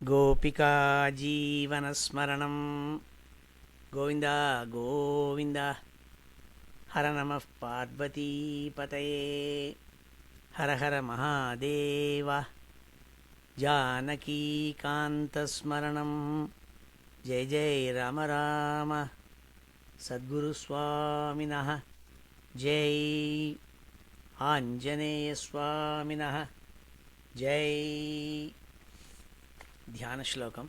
गोपिका जीवनस्मरणं गोविन्द गोविन्द हर नमः पार्वतीपतये हर हर महादेव जानकीकान्तस्मरणं जय जय राम राम सद्गुरुस्वामिनः जय आञ्जनेयस्वामिनः जय ध्यानश्लोकम्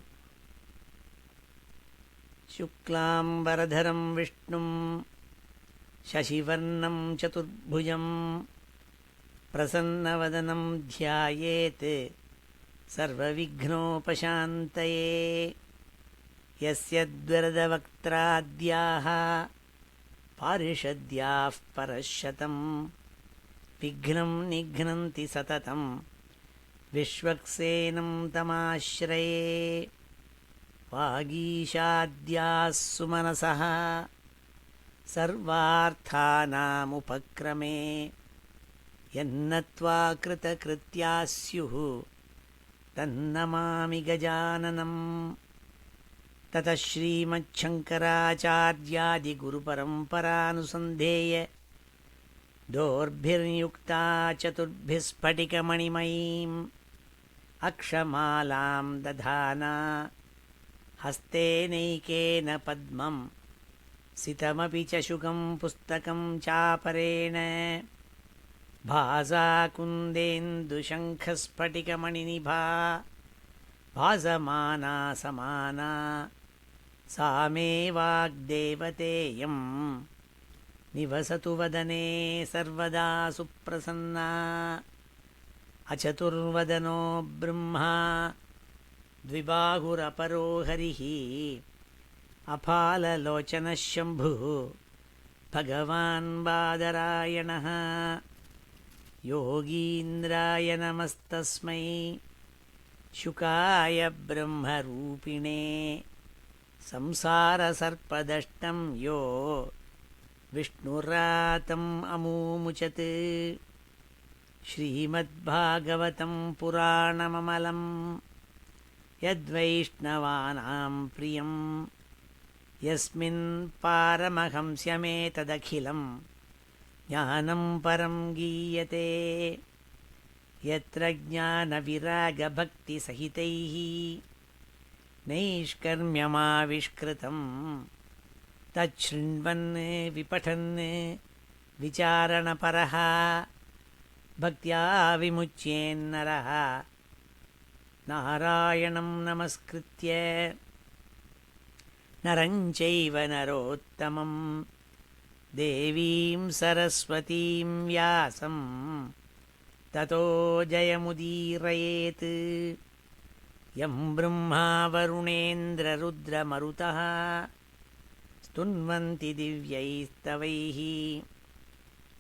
शुक्लाम्बरधरं विष्णुं शशिवर्णं चतुर्भुजं प्रसन्नवदनं ध्यायेत् सर्वविघ्नोपशान्तये यस्य द्वरदवक्त्राद्याः पारिषद्याः परशतं विघ्नं निघ्नन्ति सततं विश्वक्सेनं तमाश्रये वागीशाद्याः सुमनसः सर्वार्थानामुपक्रमे यन्नत्वा कृतकृत्याः स्युः तन्नमामि गजाननं ततः श्रीमच्छङ्कराचार्यादिगुरुपरम्परानुसन्धेय दोर्भिर्युक्ता चतुर्भिः स्फटिकमणिमयीम् अक्षमालां दधाना हस्तेनैकेन पद्मं सितमपि च शुकं पुस्तकं चापरेण भासाकुन्देन्दुशङ्खस्फटिकमणिनिभा भासमाना समाना सा मे वाग्देवतेयं निवसतु वदने सर्वदा सुप्रसन्ना अचतुर्वदनो ब्रह्मा द्विबाहुरपरो हरिः अफाललोचनः शम्भुः भगवान् बादरायणः योगीन्द्राय नमस्तस्मै शुकाय ब्रह्मरूपिणे संसारसर्पदष्टं यो विष्णुरातम् अमूमुचत् श्रीमद्भागवतं पुराणममलं यद्वैष्णवानां प्रियं यस्मिन् पारमहंस्यमेतदखिलं ज्ञानं परं गीयते यत्र ज्ञानविरागभक्तिसहितैः नैष्कर्म्यमाविष्कृतं तच्छृण्वन् विपठन् विचारणपरः भक्त्या विमुच्येन्नरः नारायणं नमस्कृत्य नरं चैव नरोत्तमं देवीं सरस्वतीं व्यासं ततो जयमुदीरयेत् यं ब्रह्मा वरुणेन्द्ररुद्रमरुतः स्तुन्वन्ति दिव्यैस्तवैः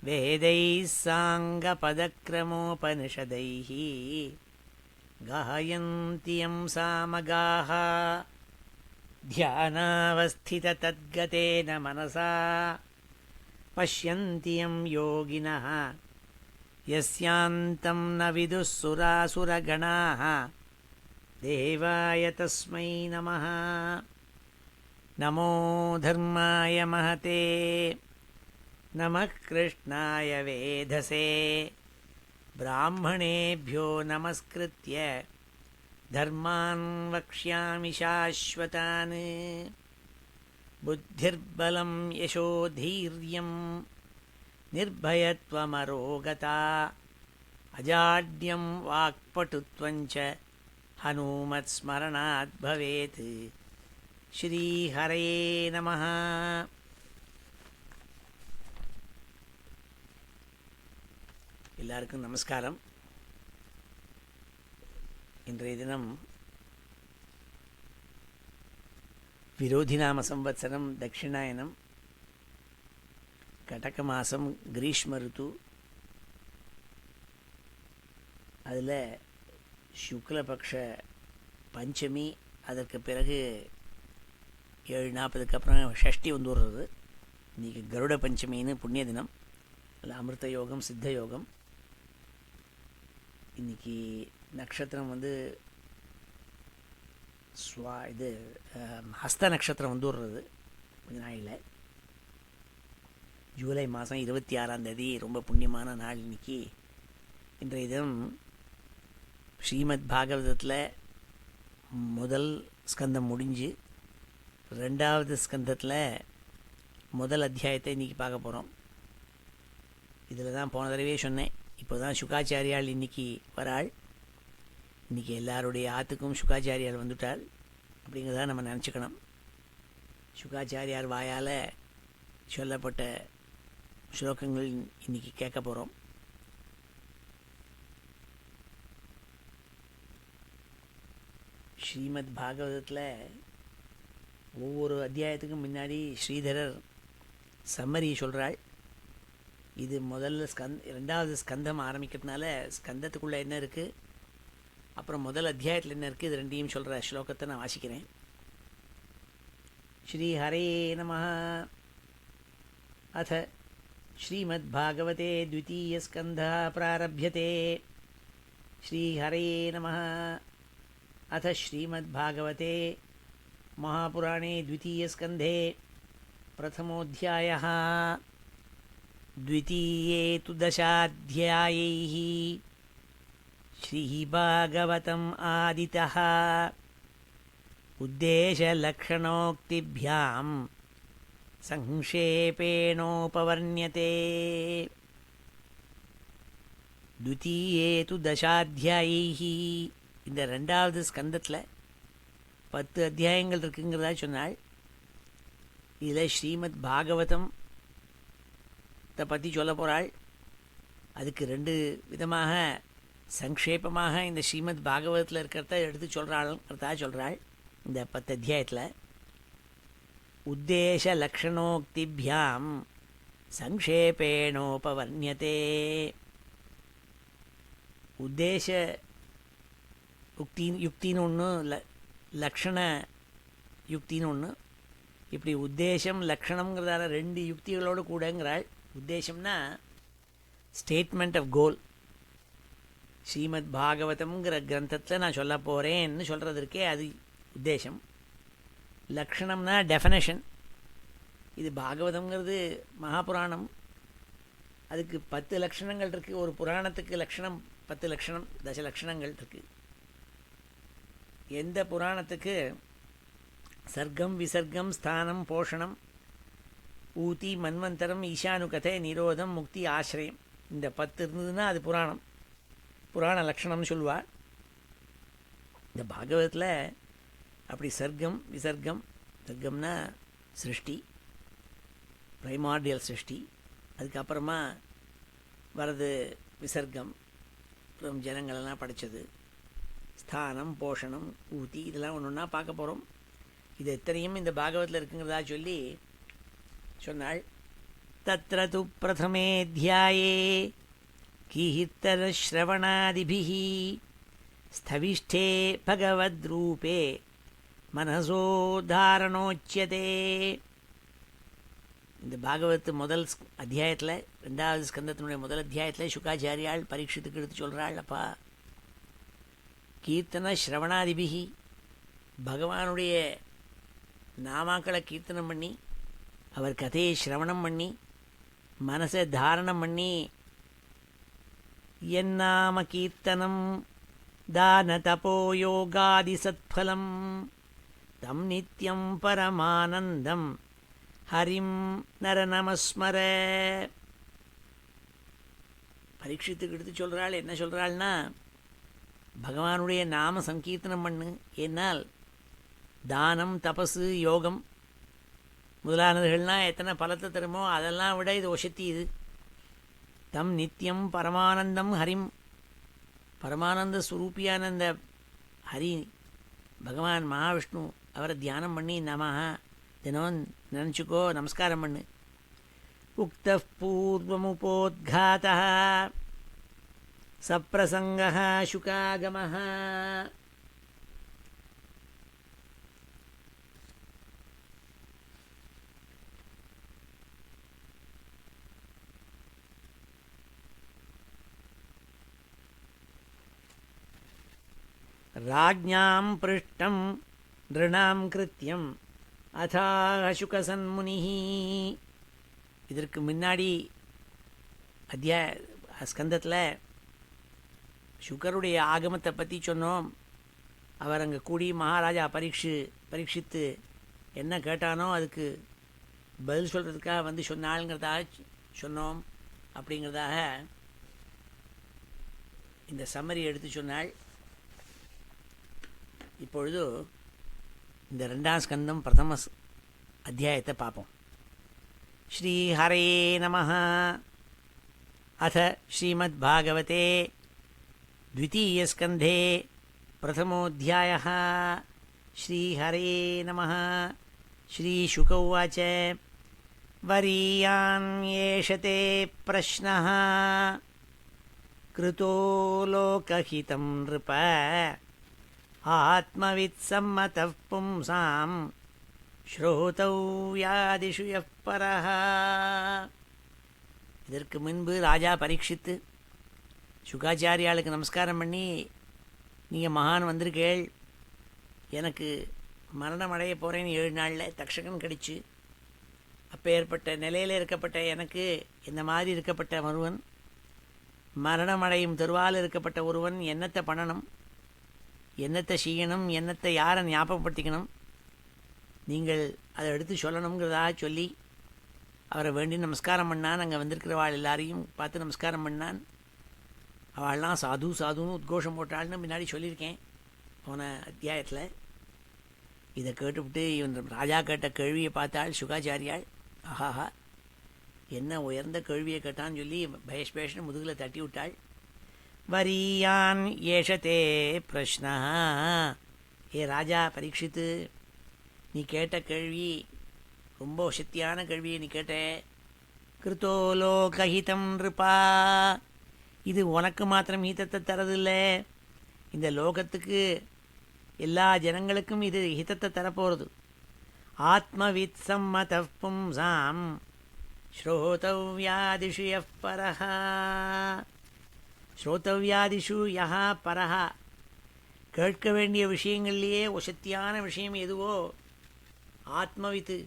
वेदैः साङ्गपदक्रमोपनिषदैः गायन्ति यं सामगाः ध्यानावस्थिततद्गतेन मनसा पश्यन्ति यं योगिनः यस्यान्तं न विदुः सुरासुरगणाः देवाय तस्मै नमः नमो धर्माय महते नमः कृष्णाय वेधसे ब्राह्मणेभ्यो नमस्कृत्य धर्मान् वक्ष्यामि शाश्वतान् बुद्धिर्बलं यशोधैर्यं निर्भयत्वमरोगता अजाड्यं वाक्पटुत्वं च हनुमत्स्मरणात् भवेत् श्रीहरये नमः எல்லாருக்கும் நமஸ்காரம். இன்றைய தினம் விரோதிநாம சம்வத்சரம் தட்சிணாயனம் கடக மாதம் கிரீஷ்ம ருத்து. அதில் சுக்லபக்ஷ பஞ்சமி, அதற்கு பிறகு 7:40 அப்புறம் ஷஷ்டி வந்து விடுறது. இன்றைக்கி கருட பஞ்சமின்னு புண்ணிய தினம். அதில் அமிர்த யோகம், சித்த யோகம். இன்றைக்கி நட்சத்திரம் வந்து இது ஹஸ்த நட்சத்திரம் வந்துடுறது கொஞ்ச நாளில். ஜூலை மாதம் 26 ரொம்ப புண்ணியமான நாள் இன்னைக்கு. இன்றைய தினம் ஸ்ரீமத் பாகவதத்தில் முதல் ஸ்கந்தம் முடிஞ்சு 2வது ஸ்கந்தத்தில் முதல் அத்தியாயத்தை இன்றைக்கி பார்க்க போகிறோம். இதில் தான் போன தடவையே சொன்னேன், இப்போ தான் சுகாச்சாரியால் இன்றைக்கி வராள். இன்றைக்கி எல்லாருடைய ஆற்றுக்கும் சுகாச்சாரியால் வந்துட்டாள் அப்படிங்கிறத நம்ம நினச்சிக்கணும். சுகாச்சாரியார் வாயால் சொல்லப்பட்ட ஸ்லோகங்கள் இன்றைக்கி கேட்க போகிறோம். ஸ்ரீமத் பாகவதத்தில் ஒவ்வொரு அத்தியாயத்துக்கும் முன்னாடி ஸ்ரீதரர் சம்மரி சொல்கிறாள். இது முதல்ல 2வது ஸ்கந்தம் ஆரம்பிக்கிறதுனால ஸ்கந்தத்துக்குள்ளே என்ன இருக்குது, அப்புறம் முதல் அத்தியாயத்தில் என்ன இருக்குது, இது ரெண்டையும் சொல்கிற ஸ்லோகத்தை நான் வாசிக்கிறேன். ஸ்ரீ ஹரே நமः. அத ஸ்ரீமத்பாகவதே द्वितीयस्कन्धः प्रारभ्यते. श्री हरे नमः. अथ श्रीमद्भागवते महापुराणे द्वितीयस्कन्धे प्रथमोऽध्यायः. द्वितीये तु 10 अध्यायैः श्रीभागवतम् आदितः उद्देशलक्षणोक्तिभ्यां संक्षेपेणोपवर्ण्यते. द्वितीये तु 10 अध्यायैः. இந்த 2வது ஸ்கந்தத்தில் 10 அத்தியாயங்கள் இருக்குங்கிறதா சொன்னாள். இதில் ஸ்ரீமத் பாகவதம் பற்றி சொல்ல போகிறாள். அதுக்கு 2 விதமாக சங்கேபமாக இந்த ஸ்ரீமத் பாகவதத்தில் இருக்கிறத எடுத்து சொல்கிறாள். இந்த 10 அத்தியாயத்தில் உத்தேச லக்ஷணோக்திபியாம் சங்கேபேணோபவர்ணியதே. உத்தேச யுக்தின்னு ஒன்று, லக்ஷண யுக்தின்னு ஒன்று. இப்படி உத்தேசம் லக்ஷணங்கிறதால 2 யுக்திகளோடு கூடங்கிறாள். உத்தேசம்னா ஸ்டேட்மெண்ட் ஆஃப் கோல். ஸ்ரீமத் பாகவதம்ங்கிற கிரந்தத்தில் நான் சொல்ல போகிறேன்னு சொல்கிறதுக்கே அது உத்தேசம். லக்ஷணம்னா டெஃபனேஷன். இது பாகவதம்ங்கிறது மகாபுராணம். அதுக்கு 10 லக்ஷணங்கள் இருக்குது. ஒரு புராணத்துக்கு லக்ஷணம் 10 லக்ஷணம், 10 லக்ஷணங்கள் இருக்குது. எந்த புராணத்துக்கு சர்க்கம் விசர்க்கம் ஸ்தானம் போஷணம் ஊதி மன்வந்தரம் ஈசானுகதை நிரோதம் முக்தி ஆசிரியம், இந்த 10 இருந்ததுன்னா அது புராணம், புராண லக்ஷணம்னு சொல்லுவாள். இந்த பாகவதத்தில் அப்படி சர்க்கம் விசர்க்கம், சர்க்கம்னா சிருஷ்டி, பிரைமார்டியல் சிருஷ்டி, அதுக்கப்புறமா வரது விசர்க்கம், அப்புறம் ஜனங்களெல்லாம் படைச்சது, ஸ்தானம் போஷணம் ஊதி, இதெல்லாம் ஒன்று ஒன்றா பார்க்க போகிறோம். இது எத்தனையும் இந்த பாகவத்தில் இருக்குங்கிறதா சொல்லி சொன்னாள். தத்ர து பிரதமேऽध्याये கீர்த்தனஸ்ரவணாதிபிः ஸ்தவிஷ்டே பகவத்ரூபே மனசோதாரணோச்யதே. இந்த பாகவத்து முதல் அத்தியாயத்தில் 2வது ஸ்கந்தத்தினுடைய முதல் அத்தியாயத்தில் சுகாச்சாரியால் பரீட்சித்துக்கு எடுத்து சொல்கிறாள். அப்பா, கீர்த்தன ஸ்ரவணாதிபிகி, பகவானுடைய நாமாக்களை கீர்த்தனம் பண்ணி அவர் கதையை ஸ்ரவணம் பண்ணி மனசை தாரணம் பண்ணி என்னாம கீர்த்தனம் தான தபோ யோகாதி சத்ஃபலம் தம் நித்யம் பரமானந்தம் ஹரிம் நரநமஸ்மர. பரீட்சித்துக்கு எடுத்து சொல்கிறாள். என்ன சொல்கிறாள்னா, பகவானுடைய நாம சங்கீர்த்தனம் பண்ணு. ஏன்னால் தானம் தபசு யோகம் முதலானதுகள்லாம் எத்தனை பலத்தை தருமோ அதெல்லாம் விட இது ஒசத்தி. இது தம் நித்தியம் பரமானந்தம் ஹரிம், பரமானந்த ஸ்வரூபியான அந்த ஹரி பகவான் மகாவிஷ்ணு, அவரை தியானம் பண்ணி நமஹ தினம் நினச்சிக்கோ, நமஸ்காரம் பண்ணு. உக்த பூர்வமுபோத்காதः சப்ரசங்கः சுகாகமः. राज्ञां पृष्टं நிருணாம் கிருத்தியம் அதாக சுகசன்முனி. இதற்கு முன்னாடி ஸ்கந்தத்தில் சுகருடைய ஆகமத்தை பற்றி சொன்னோம். அவர் அங்கே கூடி மகாராஜா பரீட்சித்து என்ன கேட்டானோ அதுக்கு பதில் சொல்கிறதுக்காக வந்து சொன்னாளுங்கிறதாக சொன்னோம். அப்படிங்கிறதாக இந்த சம்மரி எடுத்து சொன்னாள். இப்பொழுது இந்த 2ஆம் ஸ்கந்தம் பிரதம அத்தியாயத்தை பார்ப்போம். ஸ்ரீ ஹரே நமஹ. அத ஸ்ரீமத் பாகவதே द्वितीयस्कन्धे प्रथमोऽध्यायः. श्रीहरे नमः. श्रीशुक उवाच वरीयान्येषते प्रश्नः कृतो लोकहितं नृप आत्मवित्सम्मतः पुंसां श्रोतव्यादिषु यः परः. இதற்கு முன்பு ராஜா பரீட்சித்து சுகாச்சாரியாளுக்கு நமஸ்காரம் பண்ணி, நீங்கள் மகான் வந்திருக்கேள், எனக்கு மரணம் அடைய போகிறேன்னு 7 நாளில் தக்ஷகன் கடிச்சு, அப்போ ஏற்பட்ட நிலையில் இருக்கப்பட்ட எனக்கு இந்த மாதிரி இருக்கப்பட்ட ஒருவன், மரணமடையும் தெருவால் இருக்கப்பட்ட ஒருவன் என்னத்தை பண்ணணும், என்னத்தை செய்யணும், என்னத்தை யாரை ஞாபகப்படுத்திக்கணும், நீங்கள் அதை எடுத்து சொல்லணுங்கிறதாக சொல்லி அவரை வேண்டி நமஸ்காரம் பண்ணான். அங்கே வந்திருக்கிறவாள் எல்லாரையும் பார்த்து நமஸ்காரம் பண்ணான். அவள்லாம் சாது சாதுன்னு உத்கோஷம் போட்டாள்னு முன்னாடி சொல்லியிருக்கேன் போன அத்தியாயத்தில். இதை கேட்டுவிட்டு இவன் ராஜா கேட்ட கேள்வியை பார்த்தாள் சுகாச்சாரியாள். ஆஹாஹா, என்ன உயர்ந்த கேள்வியை கேட்டான்னு சொல்லி பயஸ்பேஷன் முதுகில் தட்டி விட்டாள். வரியான் ஏஷத்தே பிரஷ்னா. ஏ ராஜா பரீட்சித்து, நீ கேட்ட கேள்வி ரொம்ப சக்தியான கேள்வியை நீ கேட்ட. கிருத்தோ லோகஹிதம் நிருபா. இது உனக்கு மாத்திரம் ஹிதத்தை தரதில்லை, இந்த லோகத்துக்கு எல்லா ஜனங்களுக்கும் இது ஹிதத்தை தரப்போகிறது. ஆத்மவித் சம்மத பும்சாம் ஸ்ரோதவ்யாதிஷு யः பரஹ. ஸ்ரோதவ்யாதிஷு யः பரஹ. கேட்க வேண்டிய விஷயங்கள்லேயே ஒசத்தியான விஷயம் எதுவோ ஆத்மவித்து,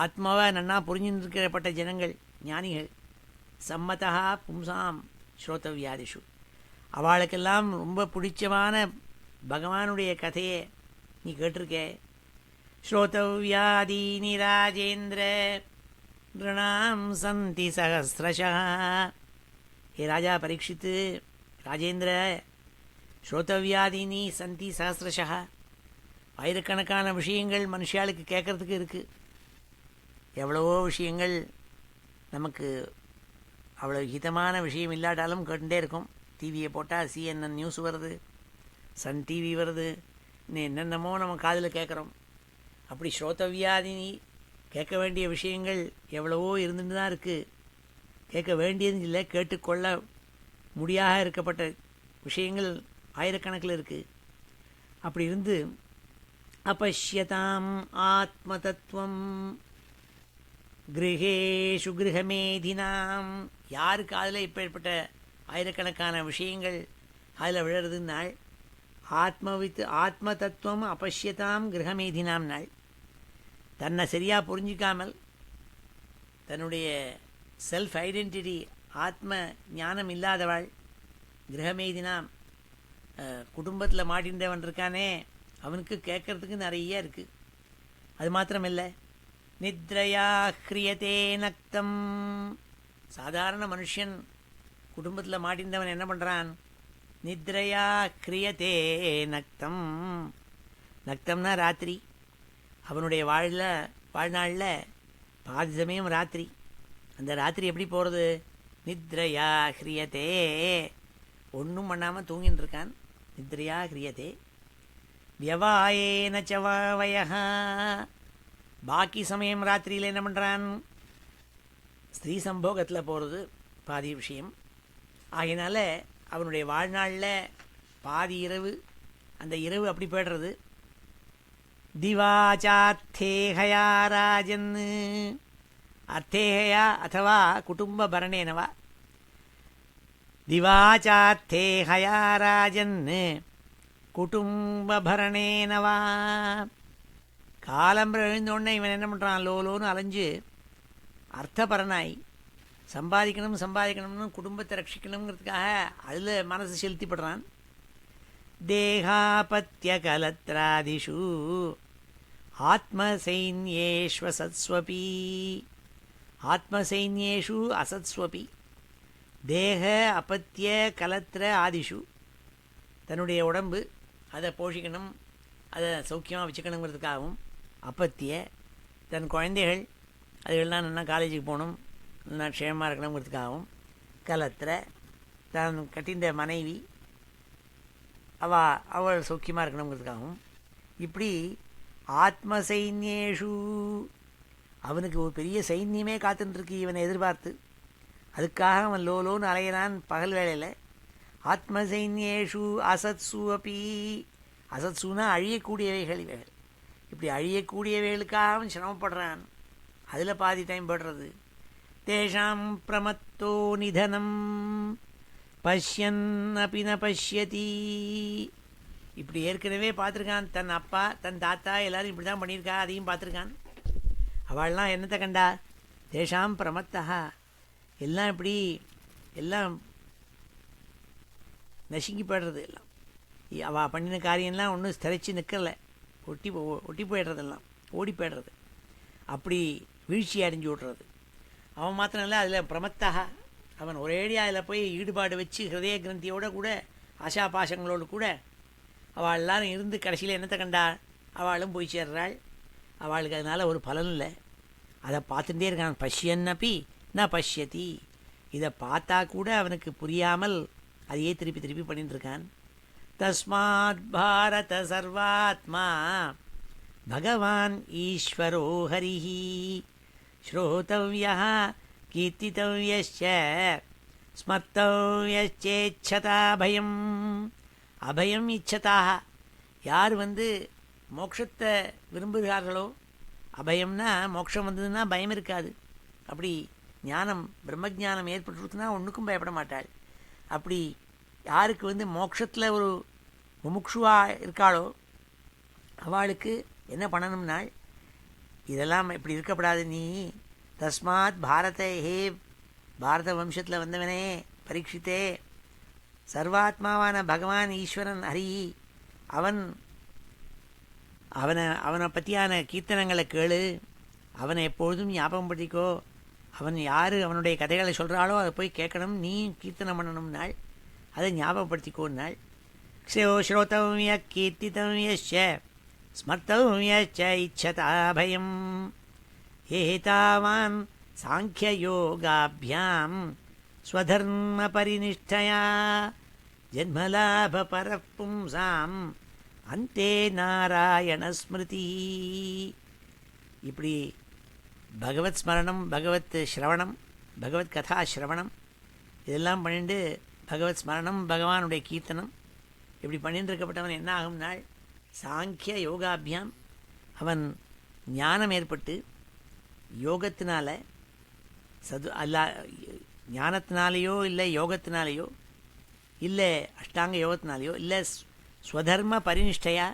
ஆத்மாவை நன்னா புரிஞ்சுட்டு இருக்கிறப்பட்ட ஜனங்கள், ஞானிகள். சம்மதா பும்சாம் ஸ்ரோதவ்யாதிஷு. அவளுக்கெல்லாம் ரொம்ப பிடிச்சமான பகவானுடைய கதையை நீ கேட்டிருக்கே. ஸ்ரோதவ்யாதீனி ராஜேந்திர நிருணாம் சந்தி சஹஸ்ரஷா. ஹே ராஜா பரீட்சித்து, ராஜேந்திர, ஸ்ரோதவ்யாதீனி சந்தி சஹஸ்ரஷா. ஆயிரக்கணக்கான விஷயங்கள் மனுஷாளுக்கு கேட்கறதுக்கு இருக்குது. எவ்வளவோ விஷயங்கள் நமக்கு அவ்வளோ ஹிதமான விஷயம் இல்லாட்டாலும் கேட்டுட்டே இருக்கும். டிவியை போட்டால் CNN நியூஸ் வருது, சன் டிவி வருது, இன்னும் என்னென்னமோ நம்ம காதில் கேட்குறோம். அப்படி ஸ்ரோதவ்யாதினி கேட்க வேண்டிய விஷயங்கள் எவ்வளவோ இருந்துட்டு தான் இருக்குது. கேட்க வேண்டியது இல்லை, கேட்டுக்கொள்ள முடியாக இருக்கப்பட்ட விஷயங்கள் ஆயிரக்கணக்கில் இருக்குது. அப்படி இருந்து அபஷ்யதாம் ஆத்ம தத்துவம் கிரகேஷு கிரகமேதினாம். யாருக்கு அதில் இப்போ ஏற்பட்ட ஆயிரக்கணக்கான விஷயங்கள் அதில் விழறது நாள். ஆத்ம தத்துவம் அபஷ்யதாம் கிரகமேதினாம் நாள். தன்னை சரியாக புரிஞ்சிக்காமல் தன்னுடைய செல்ஃப் ஐடென்டிட்டி ஆத்ம ஞானம் இல்லாதவாள், கிரகமேதினாம், குடும்பத்தில் மாட்டின்றவன் இருக்கானே, அவனுக்கு கேட்கறதுக்கு நிறைய இருக்குது. அது மாத்திரமில்லை, நித்ரையா கிரியதே நக்தம். சாதாரண மனுஷன் குடும்பத்தில் மாட்டின்றவன் என்ன பண்ணுறான்? நித்ரையா கிரியதே நக்தம். நக்தம்னா ராத்திரி. அவனுடைய வாழ்நாளில் பாதி சமயம் ராத்திரி. அந்த ராத்திரி எப்படி போகிறது? நித்ரையா கிரியதே. ஒன்றும் பண்ணாமல் தூங்கின்னு இருக்கான். நித்ரையா கிரியதே. வியவாயேன சவாவயஹ. பாக்கி சமயம் ராத்திரியில் என்ன பண்ணுறான்? ஸ்திரீ சம்போகத்தில் போகிறது பாதி விஷயம். ஆகையினால அவனுடைய வாழ்நாளில் பாதி இரவு, அந்த இரவு அப்படி போய்டுறது. திவாச்சார்த்தேகயா ராஜன். அர்த்தேகயா ಅಥವಾ குடும்ப பரணேனவா. திவாச்சார்த்தேகயா ராஜன் குடும்பபரணேனவா. காலம்பரம் எழுந்தோடனே இவன் என்ன பண்ணுறான், லோலோன்னு அலைஞ்சு அர்த்தபரனாய் சம்பாதிக்கணும் சம்பாதிக்கணும்னு குடும்பத்தை ரட்சிக்கணுங்கிறதுக்காக அதில் மனசு செலுத்திப்படுறான். தேகாபத்திய கலத்ராதிஷு ஆத்மசைன்யேஷ்வசத்ஸ்வபி. ஆத்மசைன்யேஷு அசத்ஸ்வபி. தேக அபத்திய கலத்திர ஆதிஷு, தன்னுடைய உடம்பு அதை போஷிக்கணும், அதை சௌக்கியமாக வச்சுக்கணுங்கிறதுக்காகவும், அப்பத்திய தன் குழந்தைகள் அதுகள்லாம் நல்லா காலேஜுக்கு போகணும், நல்லா க்ஷேமமாக இருக்கணுங்கிறதுக்காகவும், கலத்திர தான் கட்டின்ற மனைவி அவள் சௌக்கியமாக இருக்கணுங்கிறதுக்காகவும், இப்படி ஆத்ம சைன்யேஷு அவனுக்கு ஒரு பெரிய சைன்யமே காத்துட்டுருக்கு இவனை எதிர்பார்த்து. அதுக்காக அவன் லோலோன்னு அலையிறான் பகல் வேளையில். ஆத்ம சைன்யேஷு அசத்சு அப்பி. அசத்சுனா அழியக்கூடியவைகள் இவைகள். இப்படி அழியக்கூடியவைகளுக்காக அவன் சிரமப்படுறான். அதில் பாதி டைம் போடுறது. தேஷாம் பிரமத்தோ நிதனம் பஷ்யன் அபி ந பஷ்யதி. இப்படி ஏற்கனவே பார்த்துருக்கான். தன் அப்பா தன் தாத்தா எல்லோரும் இப்படி தான் பண்ணியிருக்கா, அதையும் பார்த்துருக்கான். அவள்லாம் என்னத்தை கண்டா, தேஷாம் பிரமத்தா, எல்லாம் இப்படி எல்லாம் நசுங்கி போய்டுறது. எல்லாம் அவள் பண்ணின காரியம்லாம் ஒன்றும் ஸ்திரைச்சி நிற்கலை, ஒட்டி போய்டுறதெல்லாம், ஓடி போய்டுறது, அப்படி வீழ்ச்சி அடைஞ்சு விட்றது. அவன் மாத்திரம் இல்லை, அதில் பிரமத்தாக அவன் ஒரேடியாக அதில் போய் ஈடுபாடு வச்சு ஹிருதய கிரந்தியோடு கூட ஆஷா பாசங்களோடு கூட அவள் எல்லாரும் இருந்து கடைசியில் என்னத்தை கண்டா, அவளும் போய் சேர்றாள். அவளுக்கு அதனால் ஒரு பலன் இல்லை. அதை பார்த்துட்டே இருக்கான். பஷ்யன்னப்பி ந பஷ்யதி. இதை பார்த்தா கூட அவனுக்கு புரியாமல் அதையே திருப்பி திருப்பி பண்ணிட்டு இருக்கான். தஸ்மாத் பாரத சர்வாத்மா பகவான் ஈஸ்வரோ ஹரிஹி ஸ்ரோதவ்யः கீர்த்திதவ்யश्च ஸ்மர்த்தவ்யச்சேச்சதா பயம். அபயம் இச்சதாக, யார் மோட்சத்தை விரும்புகிறார்களோ, அபயம்னா மோட்சம் வந்ததுன்னா பயம் இருக்காது. அப்படி ஞானம் பிரம்மஜானம் ஏற்பட்டுருச்சுன்னா ஒன்றுக்கும் பயப்பட மாட்டாள். அப்படி யாருக்கு மோட்சத்தில் ஒரு முமுட்சுவாக இருக்காளோ அவளுக்கு என்ன பண்ணணும்னால், இதெல்லாம் இப்படி இருக்கப்படாது. நீ தஸ்மாத் பாரத ஹே பாரத வம்சத்தில் வந்தவனே பரீட்சித்தே, சர்வாத்மாவான பகவான் ஈஸ்வரன் ஹரி அவனை பற்றியான கீர்த்தனங்களை கேளு, அவனை எப்பொழுதும் ஞாபகம் படுத்திக்கோ. அவன் யார் அவனுடைய கதைகளை சொல்கிறாளோ அதை போய் கேட்கணும், நீ கீர்த்தனம் பண்ணணும்னாள், அதை ஞாபகப்படுத்திக்கோன்னாள். ஸ்ரோதவ்ய கீர்த்திதவ்யश्च ஸ்மர்த்தவ்யச்ச இச்சதா பயம். ஏதாவான் சாங்கியயோகாபியாம் ஸ்வதர்ம பரிநிஷ்டயா ஜன்மலாப பரப்பும்சாம் அந்தே நாராயண ஸ்மிருதி. இப்படி பகவத் ஸ்மரணம், பகவத் ஸ்ரவணம், பகவத் கதா ஸ்ரவணம் இதெல்லாம் பண்ணிட்டு பகவத் ஸ்மரணம், பகவானுடைய கீர்த்தனம் இப்படி பண்ணிட்டு இருக்கப்பட்டவன் என்ன ஆகும்னாள், சாங்கிய யோகாபியாம் அவன் ஞானம் ஏற்பட்டு யோகத்தினால ஞானத்தினாலேயோ இல்லை யோகத்தினாலேயோ இல்லை அஷ்டாங்க யோகத்தினாலேயோ இல்லை ஸ்வதர்ம பரிநிஷ்டையா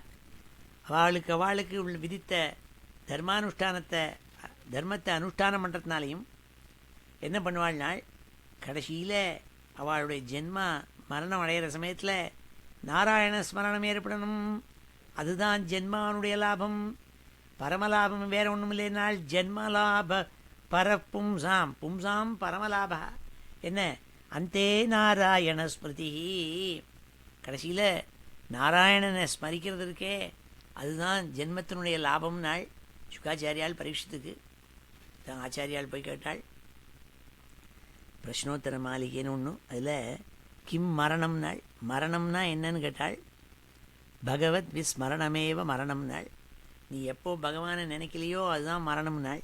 அவளுக்கு விதித்த தர்மத்தை அனுஷ்டானம் பண்ணுறதுனாலையும் என்ன பண்ணுவாள்னாள், கடைசியில் அவளுடைய ஜென்மா மரணம் அடைகிற சமயத்தில் நாராயண ஸ்மரணம் ஏற்படணும். அதுதான் ஜென்மானுடைய லாபம். பரமலாபம் வேறு ஒன்றும் இல்லைனால் ஜென்மலாப பரப்பும்சாம் பும்சாம் பரமலாப என்ன அந்தே நாராயண ஸ்மிருதி. கடைசியில் நாராயணனை ஸ்மரிக்கிறது இருக்கே அதுதான் ஜென்மத்தினுடைய லாபம் நாள். சுகாச்சாரியால் பரீட்சத்துக்கு தான் ஆச்சாரியால் போய் கேட்டாள். பிரஷ்னோத்தர மாளிகைன்னு ஒன்று, அதில் கிம் மரணம் நாள், மரணம்னா என்னன்னு கேட்டாள். பகவத் விஸ்மரணமேவ மரணம் நாள். நீ எப்போ பகவானை நினைக்கலையோ அதுதான் மரணம் நாள்.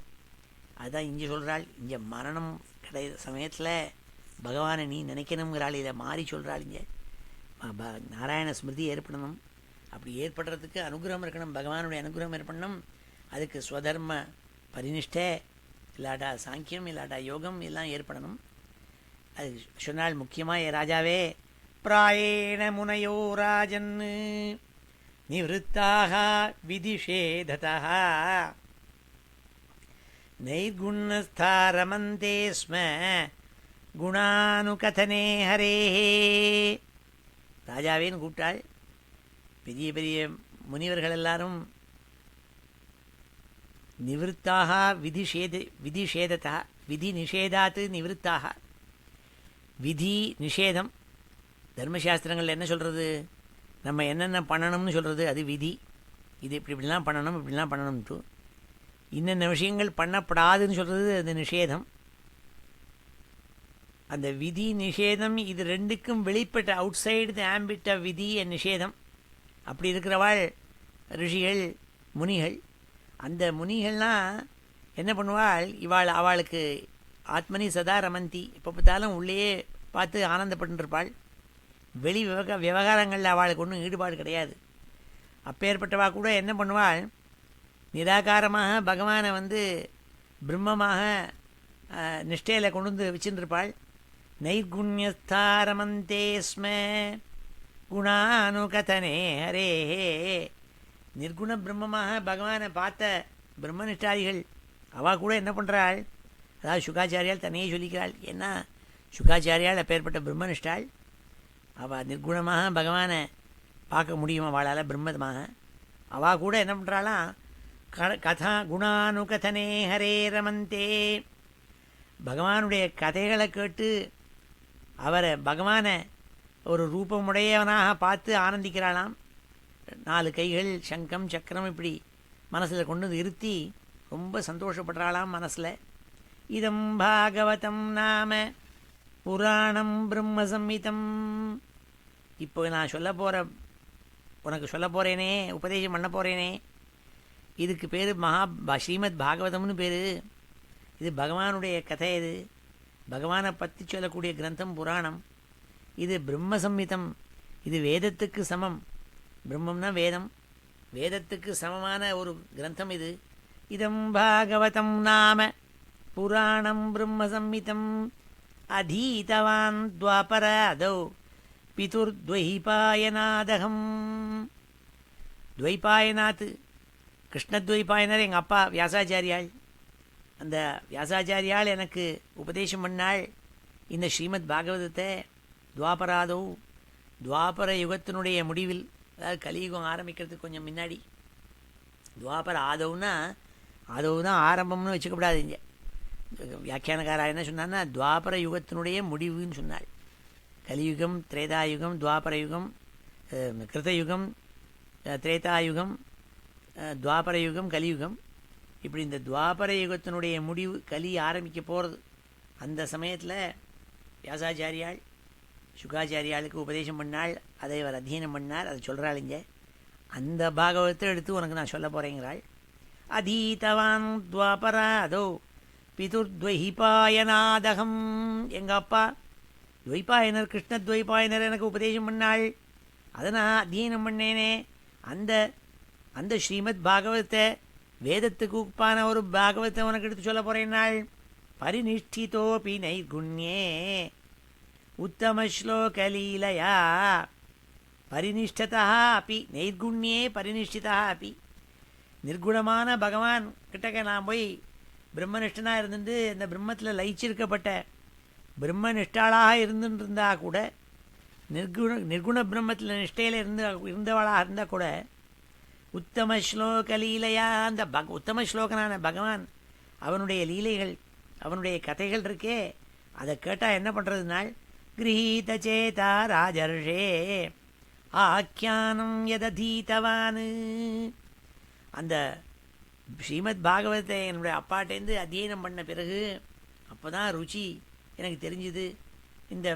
அதுதான் இங்கே சொல்கிறாள். இங்கே மரணம் சமயத்தில் பகவானை நீ நினைக்கணுங்கிறாள். இதை மாறி சொல்கிறாள். இங்கே நாராயண ஸ்மிருதி ஏற்படணும். அப்படி ஏற்படுறதுக்கு அனுகிரகம் இருக்கணும், பகவானுடைய அனுகிரகம் ஏற்படணும். அதுக்கு ஸ்வதர்ம பரிநிஷ்டை இல்லாட்டா சாங்கியம் இல்லாட்டா யோகம் எல்லாம் ஏற்படணும். அது சொன்னால் முக்கியமாக ராஜாவே பிராயேண முனையோ ராஜன் நிவృத்தாக விதிஷேததः நைர்குணஸ்தாரமந்தே ஸ்ம குணானுகதனே ஹரேஹே. ராஜாவேன்னு கூப்பிட்டாள். பெரிய பெரிய முனிவர்கள் எல்லாரும் நிவృத்தாக விதிஷேததா, விதி நிஷேதாத்து நிவృத்தாக. விதி நிஷேதம் தர்மசாஸ்திரங்கள் என்ன சொல்கிறது, நம்ம என்னென்ன பண்ணணும்னு சொல்கிறது அது விதி. இது இப்படிலாம் பண்ணணும் இப்படிலாம் பண்ணணும்ட்டு. இன்னென்ன விஷயங்கள் பண்ணப்படாதுன்னு சொல்கிறது அது நிஷேதம். அந்த விதி நிஷேதம் இது ரெண்டுக்கும் வெளிப்பட்ட outside the ambit of விதி அண்ட் நிஷேதம். அப்படி இருக்கிறவாள் ரிஷிகள் முனிகள். அந்த முனிகள்லாம் என்ன பண்ணுவாள், அவளுக்கு ஆத்மனி சதா ரமந்தி, எப்போ பார்த்தாலும் உள்ளேயே பார்த்து ஆனந்தப்பட்டுருப்பாள். வெளி விவகாரங்களில் அவளுக்கு ஒன்றும் ஈடுபாடு கிடையாது. அப்பேற்பட்டவா கூட என்ன பண்ணுவாள், நிராகாரமாக பகவானை பிரம்மமாக நிஷ்டையில் கொண்டு வந்து வச்சுருப்பாள். நைர்குண்யஸ்தாரமந்தே ஸ்ம குணானுகதனே ஹரேஹே. நிர்குண பிரம்மமாக பகவானை பார்த்த பிரம்மனிஷ்டாதிகள் அவள் கூட என்ன பண்ணுறாள், அதாவது சுகாச்சாரியால் தன்னையே சொல்லிக்கிறாள். ஏன்னா சுகாச்சாரியால் அப்பேற்பட்ட பிரம்மனிஷ்டாள். அவள் நிர்குணமாக பகவானை பார்க்க முடியும் அவளால் பிரம்மமாக. அவள் கூட என்ன பண்ணுறாளாம், கதா குணானுகதனே ஹரே ரமந்தே. பகவானுடைய கதைகளை கேட்டு பகவானை ஒரு ரூபமுடையவனாக பார்த்து ஆனந்திக்கிறாளாம். 4 கைகள், சங்கம், சக்கரம் இப்படி மனசில் கொண்டு வந்து இருத்தி ரொம்ப சந்தோஷப்படுறாளாம் மனசில். இதம் பாகவதம் நாம புராணம் பிரம்ம சம்ஹிதம். இப்போ நான் உனக்கு சொல்ல போகிறேனே, உபதேசம் பண்ண போகிறேனே, இதுக்கு பேர் ஸ்ரீமத் பாகவதம்னு பேர். இது பகவானுடைய கதை. இது பகவானை பற்றி சொல்லக்கூடிய கிரந்தம், புராணம். இது பிரம்ம சம்ஹிதம், இது வேதத்துக்கு சமம். பிரம்மம்னா வேதம், வேதத்துக்கு சமமான ஒரு கிரந்தம் இது. இதம் பாகவதம் நாம புராணம் பிரம்ம சம்ஹிதம் அதீதவான் துவாபராதௌ பிதுர்த்வைபாயனாதகம். துவைபாயனாத் கிருஷ்ணத்வைபாயனர் எங்கள் அப்பா வியாசாச்சாரியாள். அந்த வியாசாச்சாரியால் எனக்கு உபதேசம் பண்ணாள் இந்த ஸ்ரீமத் பாகவதத்தை. துவாபராதோ, துவாபர யுகத்தினுடைய முடிவில், அதாவது கலியுகம் ஆரம்பிக்கிறதுக்கு கொஞ்சம் முன்னாடி. துவாபர ஆதவுனா தான் ஆரம்பம்னு வச்சுக்கப்படாது. இங்கே வியாக்கியானக்காரா என்ன சொன்னான்னா, துவாபர யுகத்தினுடைய முடிவுன்னு சொன்னாள். கலியுகம், திரேதாயுகம், துவாபர யுகம், கிருதயுகம், திரேதாயுகம், துவாபர யுகம், கலியுகம். இப்படி இந்த துவாபர யுகத்தினுடைய முடிவு, கலி ஆரம்பிக்க போகிறது. அந்த சமயத்தில் வியாசாச்சாரியாள் சுகாச்சாரியாளுக்கு உபதேசம் பண்ணாள். அதை அவர் அத்தியனம் பண்ணார். அதை சொல்கிறாள் இங்கே. அந்த பாகவத்தை எடுத்து உனக்கு நான் சொல்ல போகிறேங்கிறாள். அதீதவான் துவாபராதோ பிதுர்த்வைபாயனாதகம். எங்கள் அப்பா துவைபாயனர், கிருஷ்ணத்வைபாயனர் எனக்கு உபதேசம் பண்ணாள். அதை நான் அத்தியனம் பண்ணேனே. அந்த ஸ்ரீமத் பாகவத்தை, வேதத்துக்கு உப்பான ஒரு பாகவத்தை உனக்கு எடுத்து சொல்ல போகிறேன்னாள். பரிநிஷ்டிதோபி நைர்குண்யே உத்தமஸ்லோகலீலையா பரிநிஷ்டதா அப்பி நைர்குண்யே பரிநிஷ்டிதா அப்பி. நிர்குணமான பகவான் கிட்டக்க நான் போய் பிரம்மனிஷ்டனாக இருந்துட்டு இந்த பிரம்மத்தில் லயிச்சிருக்கப்பட்ட பிரம்மனிஷ்டாளாக இருந்துருந்தா கூட, நிர்குண பிரம்மத்தில் நிஷ்டையில் இருந்தவளாக இருந்தால் கூட, உத்தம ஸ்லோக லீலையா, அந்த உத்தம ஸ்லோகனான பகவான் அவனுடைய லீலைகள், அவனுடைய கதைகள் இருக்கே, அதை கேட்டால் என்ன பண்ணுறதுனால், கிரகீத சேதா ராஜர்ஷே ஆக்கியானம் எததீதவான். அந்த ஸ்ரீமத் பாகவத்தை என்னுடைய அப்பாட்டேருந்து அத்தியனம் பண்ண பிறகு அப்போ தான் ருச்சி எனக்கு தெரிஞ்சுது. இந்த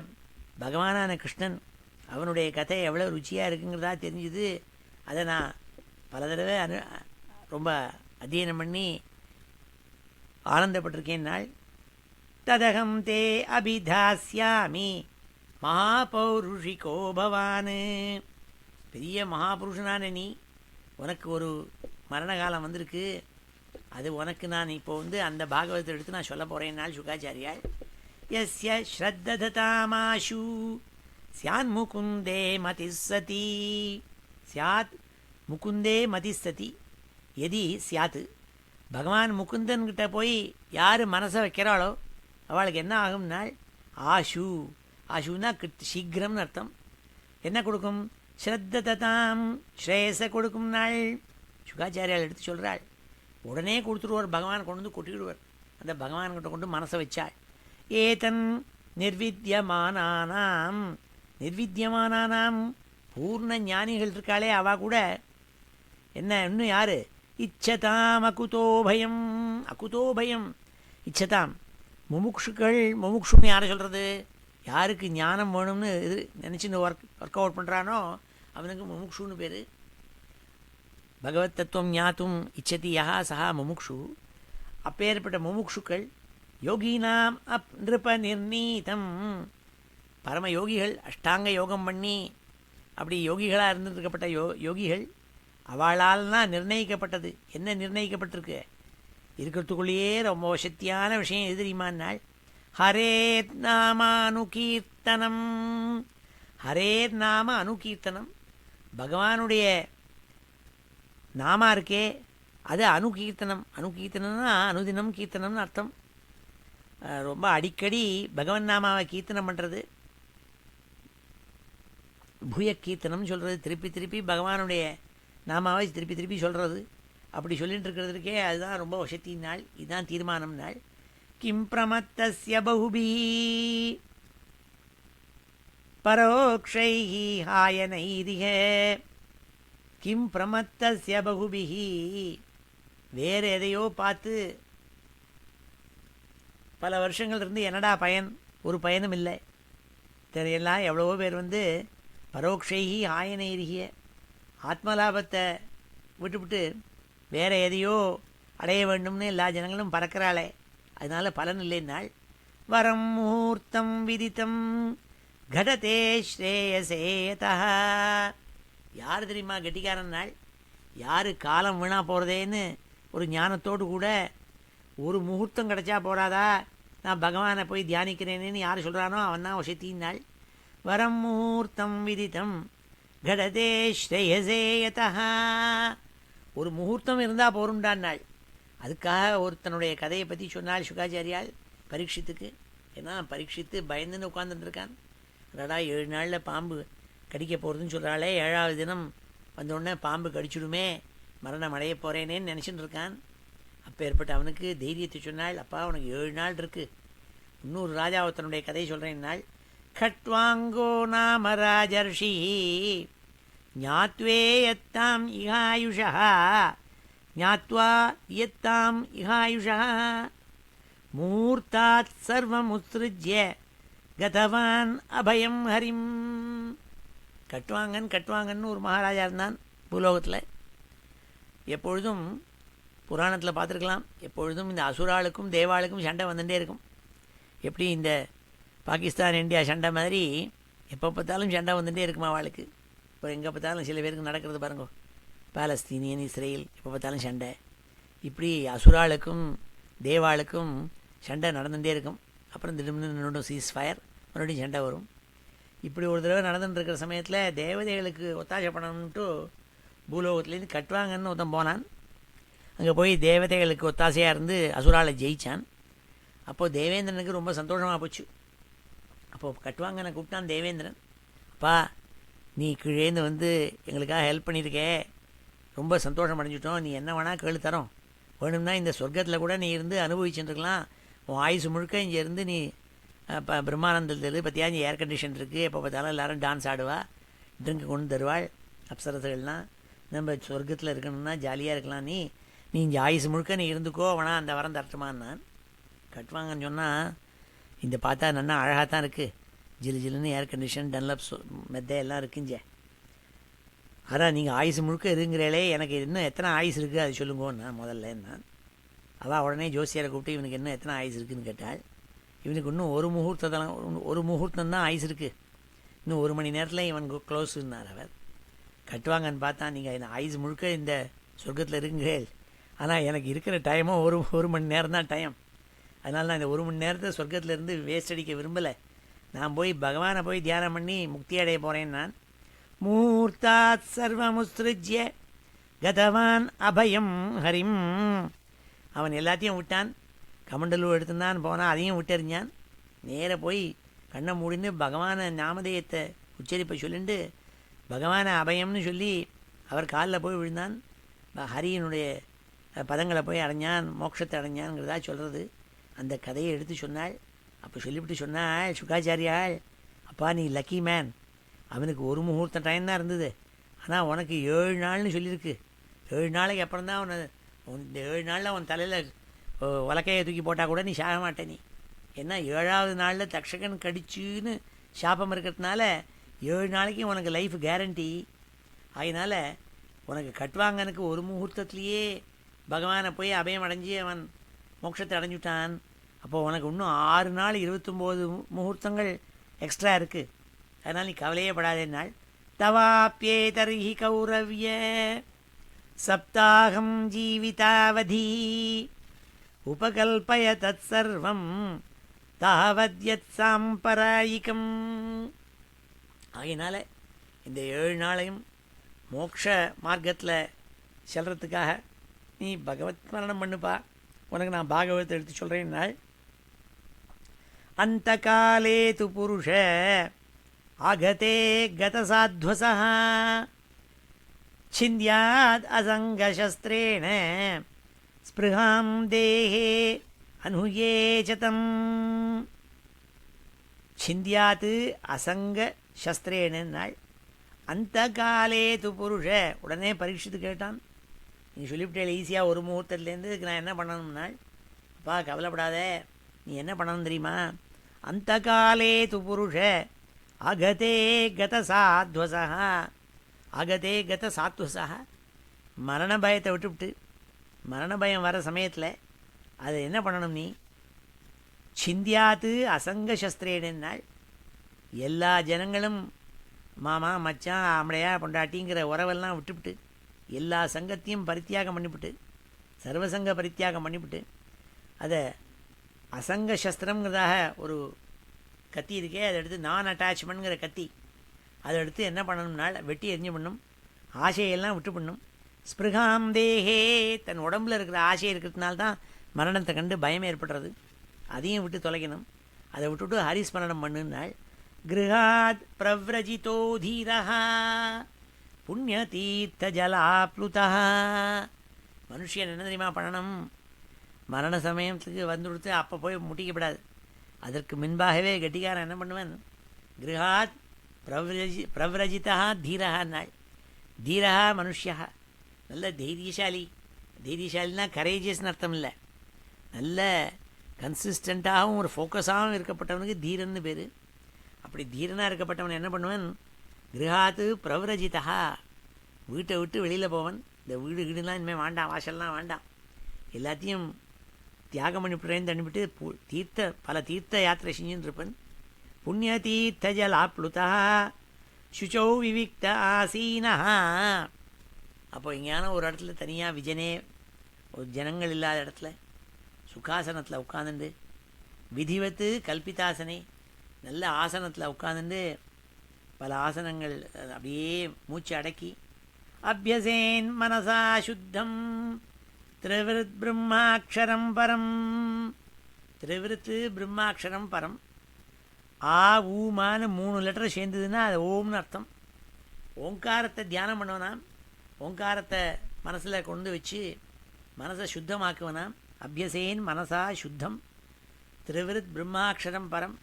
பகவானான கிருஷ்ணன் அவனுடைய கதை எவ்வளோ ருச்சியாக இருக்குங்கிறதா தெரிஞ்சுது. அதை நான் பல தடவை ரொம்ப அத்தியனம் பண்ணி ஆனந்தப்பட்டிருக்கேன். நாள் ததகம் தே அபிதாஸ்யாமி மகாபௌருஷிகோ பவான். பெரிய மகாபுருஷனான நீ, உனக்கு ஒரு மரண காலம் வந்திருக்கு. அது உனக்கு நான் இப்போ அந்த பாகவதத்தை எடுத்து நான் சொல்ல போகிறேன்னாள் சுகாச்சாரியாள். யஸ்ய ஸ்ரத்தததாமாஷு ஸ்யான் முகுந்தே மதிசதி. ஸ்யாத் முகுந்தே மதிஸ்ததி எதி சியாத்து. பகவான் முகுந்தன்கிட்ட போய் யார் மனசை வைக்கிறாளோ அவளுக்கு என்ன ஆகும்னால் ஆஷு. ஆஷுன்னா சீக்கிரம்னு அர்த்தம். என்ன கொடுக்கும்? ஸ்ரத்ததாம், ஸ்ரேயஸை கொடுக்கும் நாள். சுகாச்சாரியால் எடுத்து சொல்கிறாள். உடனே கொடுத்துருவார், பகவான் கொண்டு வந்து கொட்டிவிடுவார். அந்த பகவான்கிட்ட கொண்டு மனசை வச்சாள். ஏதன் நிர்வித்தியமானானாம், நிர்வித்தியமானானாம் பூர்ண ஞானிகள் இருக்காளே அவா கூட என்ன இன்னும் யார்? இச்சதாம் அகுதோபயம். அகுதோபயம் இச்சதாம் முமுக்ஷுக்கள். முமுக்ஷுன்னு யாரை சொல்கிறது? யாருக்கு ஞானம் வேணும்னு இது நினச்சி ஒர்க் அவுட் பண்ணுறானோ அவனுக்கு முமுக்ஷுன்னு பேர். பகவத் தத்துவம் ஞாத்தும் இச்சதி யா சஹா முமுக்ஷு. அப்பேற்பட்ட முமுக்ஷுக்கள் யோகினாம் அப் நிருப நிர்ணீதம். பரம யோகிகள் அஷ்டாங்க யோகம் பண்ணி அப்படி யோகிகளாக இருந்திருக்கப்பட்ட யோகிகள் அவளால்னா நிர்ணயிக்கப்பட்டது. என்ன நிர்ணயிக்கப்பட்டிருக்கு? இருக்கிறதுக்குள்ளேயே ரொம்ப வசத்தியான விஷயம் எது தெரியுமானால் ஹரேர் நாம அனுகீர்த்தனம். ஹரேர் நாம அனுகீர்த்தனம். பகவானுடைய நாமா இருக்கே அது அனுகீர்த்தனம். அனுகீர்த்தனம்னா அனுதினம் கீர்த்தனம்னு அர்த்தம். ரொம்ப அடிக்கடி பகவன் நாமாவை கீர்த்தனம் பண்ணுறது, பூய கீர்த்தனம்னு சொல்கிறது. திருப்பி திருப்பி பகவானுடைய நாமாவை திருப்பி திருப்பி சொல்கிறது. அப்படி சொல்லிட்டு இருக்கிறதுக்கே அதுதான் ரொம்ப வசத்தின் நாள். இதுதான் தீர்மானம் நாள். கிம் பிரமத்தஸ்ய பகுபிஹி பரோக்ஷைஹி ஹாயனைரிஹ. கிம் பிரமத்தஸ்ய பகுபிஹி. வேறு எதையோ பார்த்து பல வருஷங்கள் இருந்து என்னடா பயன்? ஒரு பயனும் இல்லை. தெரியலாம் எவ்வளவோ பேர் வந்து பரோக்ஷைஹி ஆயனைரிஹிய ஆத்மலாபத்தை விட்டுவிட்டு வேறு எதையோ அடைய வேண்டும்னு எல்லா ஜனங்களும் பறக்கிறாளே, அதனால் பலன் இல்லைன்னாள். வரம் முகூர்த்தம் விதித்தம் கடதே ஸ்ரேயசேதா. யார் தெரியுமா கெட்டிக்காரன் நாள்? யார் காலம் வீணாக போகிறதேன்னு ஒரு ஞானத்தோடு கூட ஒரு முகூர்த்தம் கிடச்சா போடாதா நான் பகவானை போய் தியானிக்கிறேனேன்னு யார் சொல்கிறானோ அவன் தான் வசத்தின்னாள். வரம் முகூர்த்தம் விதித்தம் கடதே ஸ்ரேயசேயதா. ஒரு முகூர்த்தம் இருந்தால் போருண்டான் நாள். அதுக்காக ஒருத்தனுடைய கதையை பற்றி சொன்னால் சுகாச்சாரியால் பரீட்சித்துக்கு. ஏன்னா பரீட்சித்து பயந்துன்னு உட்காந்துட்டுருக்கான். அடடா 7 நாளில் பாம்பு கடிக்க போகிறதுன்னு சொல்கிறாளே, 7ஆவது தினம் வந்தோடனே பாம்பு கடிச்சுடுமே, மரணம் அடைய போகிறேனேன்னு நினச்சிட்டு இருக்கான். அப்போ ஏற்பட்ட அவனுக்கு தைரியத்தை சொன்னால், அப்பா உனக்கு 7 நாள் இருக்குது. இன்னொரு ராஜா ஒருத்தனுடைய கதையை சொல்கிறேன் நாள். खट्वाङ्गो नाम राजर्षिः ज्ञात्वे यत्ताम् इहायुषः ज्ञात्वा यत्ताम् इहायुषः मुहूर्तात् सर्वमुत्सृज्य गतवान् अभयं हरिम्. கட்டுவாங்கன்னு ஒரு மகாராஜா இருந்தான் பூலோகத்தில். எப்பொழுதும் புராணத்தில் பார்த்துருக்கலாம், எப்பொழுதும் இந்த அசுராளுக்கும் தேவாளுக்கும் சண்டை வந்துட்டே இருக்கும். எப்படி இந்த பாகிஸ்தான் இந்தியா சண்டை மாதிரி எப்போ பார்த்தாலும் சண்டை வந்துட்டே இருக்குமா அவளுக்கு. இப்போ எங்கே பார்த்தாலும் சில பேருக்கு நடக்கிறது பாருங்க, பாலஸ்தீனியன் இஸ்ரேல் எப்போ பார்த்தாலும் சண்டை. இப்படி அசுராளுக்கும் தேவாளுக்கும் சண்டை நடந்துகிட்டே இருக்கும். அப்புறம் திடீர்னு நின்றுடும் சீஸ் ஃபயர், மறுபடியும் சண்டை வரும். இப்படி ஒரு தடவை நடந்துட்டு இருக்கிற சமயத்தில் தேவதைகளுக்கு ஒத்தாசை பண்ணணுன்ட்டு பூலோகத்துலேருந்து கட்டுவாங்கன்னு ஒருத்தன் போனான். அங்கே போய் தேவதைகளுக்கு ஒத்தாசையாக இருந்து அசுராலை ஜெயித்தான். அப்போது தேவேந்திரனுக்கு ரொம்ப சந்தோஷமாக போச்சு. அப்போது கட்டுவாங்கன்னு கூப்பிட்டான் தேவேந்திரன். அப்பா நீ கீழேந்து வந்து எங்களுக்காக ஹெல்ப் பண்ணியிருக்கே, ரொம்ப சந்தோஷம் அடைஞ்சிட்டோம். நீ என்ன வேணால் கேளு தரோம். வேணும்னா இந்த சொர்க்கத்தில் கூட நீ இருந்து அனுபவிச்சுட்டுருக்கலாம். உன் ஆயுசு முழுக்க இங்கே இருந்து நீ இப்போ பிரம்மானந்தத்தில் பற்றியா இங்கே ஏர் கண்டிஷன் இருக்குது, எப்போ பார்த்தாலும் எல்லோரும் டான்ஸ் ஆடுவா, ட்ரிங்க் கொண்டு தருவாள் அப்சரசுகள்லாம். நம்ம சொர்க்கத்தில் இருக்கணும்னா ஜாலியாக இருக்கலாம். நீ இங்கே ஆயுசு முழுக்க நீ இருந்துக்கோ, வேணா அந்த வரம் தரட்டுமான்னான். கட்டுவாங்கன்னு சொன்னால் இந்த பார்த்தா நல்லா அழகாக தான் இருக்குது, ஜிலு ஜிலுன்னு ஏர் கண்டிஷன் டன்லப் மெத்தை எல்லாம் இருக்குஞ்சே. அதான் நீங்கள் ஆயுசு முழுக்க இருங்கிறீங்களே, எனக்கு இன்னும் எத்தனை ஆயுசு இருக்குது அது சொல்லுங்கோன்னா முதல்ல நான். அவள் உடனே ஜோசியரை கூப்பிட்டு இவனுக்கு இன்னும் எத்தனை ஆயுசு இருக்குதுன்னு கேட்டாள். இவனுக்கு இன்னும் ஒரு முகூர்த்தம் தான் ஆயுசு இருக்குது, இன்னும் 1 மணி நேரத்தில் இவன் க்ளோஸுன்னார் அவர். கட்டுவாங்கன்னு பார்த்தா நீங்கள் இந்த ஆயுசு முழுக்க இந்த சொர்க்கத்தில் இருக்குங்கள், ஆனால் எனக்கு இருக்கிற டைமும் ஒரு மணி நேரம் தான் டைம். அதனால் நான் இந்த 1 மணி நேரத்தை சொர்க்கத்தில் இருந்து வேஸ்ட் அடிக்க விரும்பலை. நான் போய் பகவானை போய் தியானம் பண்ணி முக்தி அடைய போகிறேன். நான் முகூர்த்தாத் சர்வமுத்ஸ்ருஜ்ய கதவான் அபயம் ஹரிம். அவன் எல்லாத்தையும் விட்டான். கமண்டலூர் எடுத்துனான், போனான், அதையும் விட்டெறிஞ்சான். நேர போய் கண்ணை மூடின்னு பகவானை நாமதேயத்தை உச்சரிப்பை சொல்லிட்டு பகவானை அபயம்னு சொல்லி அவர் காலில் போய் விழுந்தான். ஹரியினுடைய பதங்களை போய் அடைஞ்சான், மோட்சத்தை அடைஞ்சான்ங்கிறதா சொல்கிறது. அந்த கதையை எடுத்து சொன்னாள். அப்போ சொல்லிவிட்டு சொன்னாள் சுகாச்சாரியாள், அப்பா நீ லக்கி மேன். அவனுக்கு ஒரு முகூர்த்த டைம் தான் இருந்தது, ஆனால் உனக்கு 7 நாள்னு சொல்லியிருக்கு. 7 நாளைக்கு அப்புறம் தான் இந்த 7 நாளில் உன் தலையில் உலக்கையை தூக்கி போட்டால் கூட நீ சாக மாட்டே நீ. ஏன்னா 7ஆவது நாளில் தக்ஷகன் கடிச்சுன்னு சாபம் இருக்கிறதுனால 7 நாளைக்கு உனக்கு லைஃப் கேரண்டி. அதனால் உனக்கு கட்வாங்கனுக்கு ஒரு முகூர்த்தத்துலேயே பகவானை போய் அபயம் அடைஞ்சி அவன் மோட்சத்தை அடைஞ்சுட்டான். அப்போது உனக்கு இன்னும் 6 நாள் 29 முகூர்த்தங்கள் எக்ஸ்ட்ரா இருக்குது. அதனால் நீ கவலையே படாதே. நாள் தவாப்பியே தர்ஹி கௌரவ்ய சப்தாகம் ஜீவிதாவதி உபகல்பய தத் சர்வம் தாவத்யத் சாம்பராயிகம். ஆகையினால இந்த 7 நாளையும் மோட்ச மார்க்கத்தில் செல்றதுக்காக நீ பகவத் ஸ்மரணம் பண்ணுப்பா. உனக்கு நான் பாகவத்தை எடுத்து சொல்கிறேன். நாள் அந்த காலே து புருஷ ஆகதே கதசாத்வசா சிந்தியாத் அசங்கசஸ்திரேண ஸ்பிருகாம் தேஹே அனுயேச்சதம். சிந்தியாத் அசங்க சஸ்திரேனாள். அந்த காலே து புருஷ. உடனே பரீட்சித்து கேட்டான், நீ சொல்லிவிட்டே ஈஸியாக ஒரு முகூர்த்தத்துலேருந்து இதுக்கு நான் என்ன பண்ணணும்னாள். அப்பா கவலைப்படாத, நீ என்ன பண்ணணும் தெரியுமா? அந்த காலே து புருஷ அகதே கத சாத்வசா. அகதே கத சாத்வசா, மரண பயத்தை விட்டுவிட்டு மரண பயம் வர சமயத்தில் அதை என்ன பண்ணணும் நீ? சிந்தியாத்து அசங்க சஸ்திரேனாள். எல்லா ஜனங்களும் மாமா மச்சான் ஆம்பளையா பொண்டாட்டிங்கிற உறவெல்லாம் விட்டுவிட்டு எல்லா சங்கத்தையும் பரித்தியாகம் பண்ணிவிட்டு சர்வசங்க பரித்தியாகம் பண்ணிவிட்டு அதை அசங்க சஸ்திரங்கிறதாக ஒரு கத்தி இருக்கே, அதை எடுத்து நான் அட்டாச்மெண்ட்ங்கிற கத்தி அதை எடுத்து என்ன பண்ணணும்னால் வெட்டி எரிஞ்சு பண்ணும். ஆசையெல்லாம் விட்டு பண்ணும். ஸ்பிருகாம் தேஹே, தன் உடம்பில் இருக்கிற ஆசை இருக்கிறதுனால தான் மரணத்தை கண்டு பயம் ஏற்படுறது. அதையும் விட்டு தொலைக்கணும். அதை விட்டுவிட்டு ஹரிஸ்மரணம் பண்ணுனாள். கிருஹாத் பிரவ்ரஜிதோ தீரஹா புண்ணிய தீர்த்த ஜலாப்ளுதா. மனுஷன் என்ன தெரியுமா பண்ணணும்? மரண சமயத்துக்கு வந்து கொடுத்து அப்போ போய் முட்டிக்கப்படாது. அதற்கு முன்பாகவே கெட்டிக்காரன் என்ன பண்ணுவேன்? கிருஹாத் பிரவ்ரஜிதா தீரஹா நாள். தீரஹா மனுஷா, நல்ல தைரியசாலி. தைரியசாலினா கரேஜியஸ்னு அர்த்தம் இல்லை, நல்ல கன்சிஸ்டண்ட்டாகவும் ஒரு ஃபோக்கஸாகவும் இருக்கப்பட்டவனுக்கு தீரன்னு பேர். அப்படி தீரனாக இருக்கப்பட்டவன் என்ன பண்ணுவன்? கிரகாத்து பிரவ்ரஜிதா, வீட்டை விட்டு வெளியில் போவன். இந்த வீடு வீடுலாம் இனிமேல் வேண்டாம், வாசல்லாம் வேண்டாம், எல்லாத்தையும் தியாகம் பண்ணிவிட்டுறேன்னு தண்ணிவிட்டு பல தீர்த்த யாத்திரை செஞ்சுன்னு இருப்பன். புண்ணிய தீர்த்த ஜலாப்ளுதா சுச்சௌ விவிக்த ஆசீனா. அப்போ எங்கேயான ஒரு இடத்துல தனியாக விஜனே, ஒரு ஜனங்கள் இல்லாத இடத்துல சுகாசனத்தில் உட்காந்துண்டு விதிவத்து கல்பிதாசனே, நல்ல ஆசனத்தில் உட்காந்துண்டு பல ஆசனங்கள் அப்படியே மூச்சு அடக்கி அபியசேன் மனசா சுத்தம் திரிவிருத் பிரம்மாட்சரம் பரம். திரிவிருத்து பிரம்மாட்சரம் பரம். ஆ ஊமான்னு 3 லெட்டர் சேர்ந்ததுன்னா அது ஓம்னு அர்த்தம். ஓங்காரத்தை தியானம் பண்ணுவனாம். ஓங்காரத்தை மனசில் கொண்டு வச்சு மனசை சுத்தமாக்குவனாம். அபியசேன் மனசா சுத்தம் திரிவிருத் பிரம்மாட்சரம் பரம்.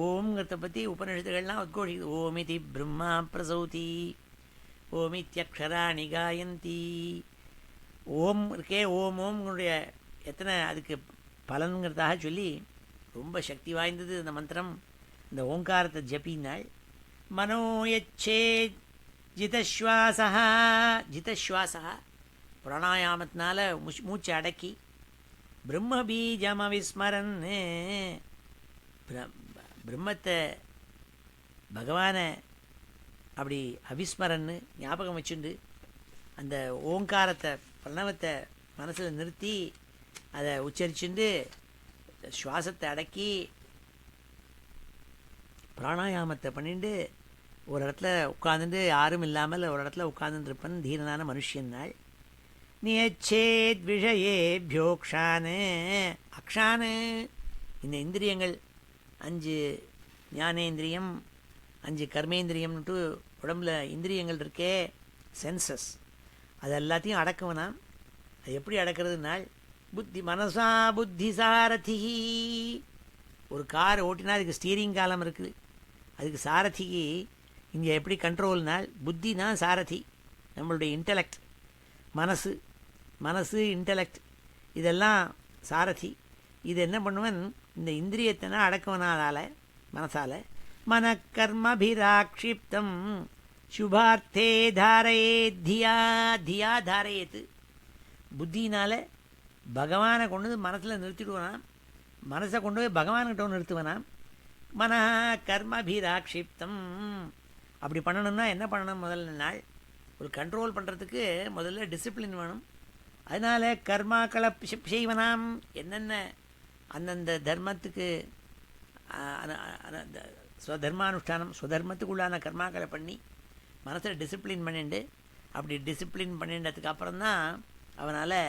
ஓம்ங்கிறத பற்றி உபநிஷத்துகள்லாம் உத்கோஷிக்குது. ஓமிதி பிரம்மா பிரசௌதி, ஓமித்யக்ஷராணி காயந்தி. ஓம் இருக்கே, ஓம் ஓம்னுடைய எத்தனை அதுக்கு பலன்கிறதாக சொல்லி ரொம்ப சக்தி வாய்ந்தது இந்த மந்திரம். இந்த ஓங்காரத்தை ஜபினாள். மனோயச்சே ஜிதஸ்வாசா. ஜிதஸ்வாசா பிராணாயாமத்தினால மூச்சை அடக்கி பிரம்மபீஜம் அவிஸ்மரன், பிரம்மத்தை பகவானை அப்படி அவிஸ்மரன்னு ஞாபகம் வச்சுண்டு அந்த ஓங்காரத்தை பிரணவத்தை மனசில் நிறுத்தி அதை உச்சரிச்சுண்டு சுவாசத்தை அடக்கி பிராணாயாமத்தை பண்ணிட்டு ஒரு இடத்துல உட்காந்துட்டு யாரும் இல்லாமல் ஒரு இடத்துல உட்காந்துருப்பன் தீரனான மனுஷியன்னாள். நியச்சேத் விஷயேபியோக்ஷானு அக்ஷானு இந்த இந்திரியங்கள் 5 ஞானேந்திரியம் 5 கர்மேந்திரியம்னுட்டு உடம்புல இந்திரியங்கள் இருக்கே, சென்சஸ், அது எல்லாத்தையும் அடக்குவனாம். அது எப்படி அடக்கிறதுனால் புத்தி மனசா புத்தி சாரதி. ஒரு கார் ஓட்டினா அதுக்கு ஸ்டீரிங் காலம் இருக்குது, அதுக்கு சாரதிக்கு இங்கே எப்படி கண்ட்ரோல்னால் புத்தி தான் சாரதி, நம்மளுடைய இன்டலெக்ட், மனசு இன்டலெக்ட் இதெல்லாம் சாரதி. இது என்ன பண்ணுவன், இந்த இந்திரியத்தினா அடக்குவனால மனசால் மனக்கர்மபிராக்ஷிப்தம் சுபார்த்தே தாரயே தியா தியா தாரயேத்து. புத்தினால் பகவானை கொண்டு வந்து மனசில் நிறுத்திடுவானாம், மனசை கொண்டு போய் பகவான்கிட்ட நிறுத்துவனாம். மன கர்மபிராக்ஷிப்தம். அப்படி பண்ணணும்னா என்ன பண்ணணும், முதல்ல நாள் ஒரு கண்ட்ரோல் பண்ணுறதுக்கு முதல்ல டிசிப்ளின் வேணும். அதனால் கர்மாக்களை செய்வனாம், என்னென்ன அந்தந்த தர்மத்துக்கு ஸ்வதர்மானுஷ்டானம் ஸ்வதர்மத்துக்குள்ளான கர்மாக்களை பண்ணி மனசில் டிசிப்ளின் பண்ணிண்டு, அப்படி டிசிப்ளின் பண்ணின்றதுக்கு அப்புறம்தான் அவனால்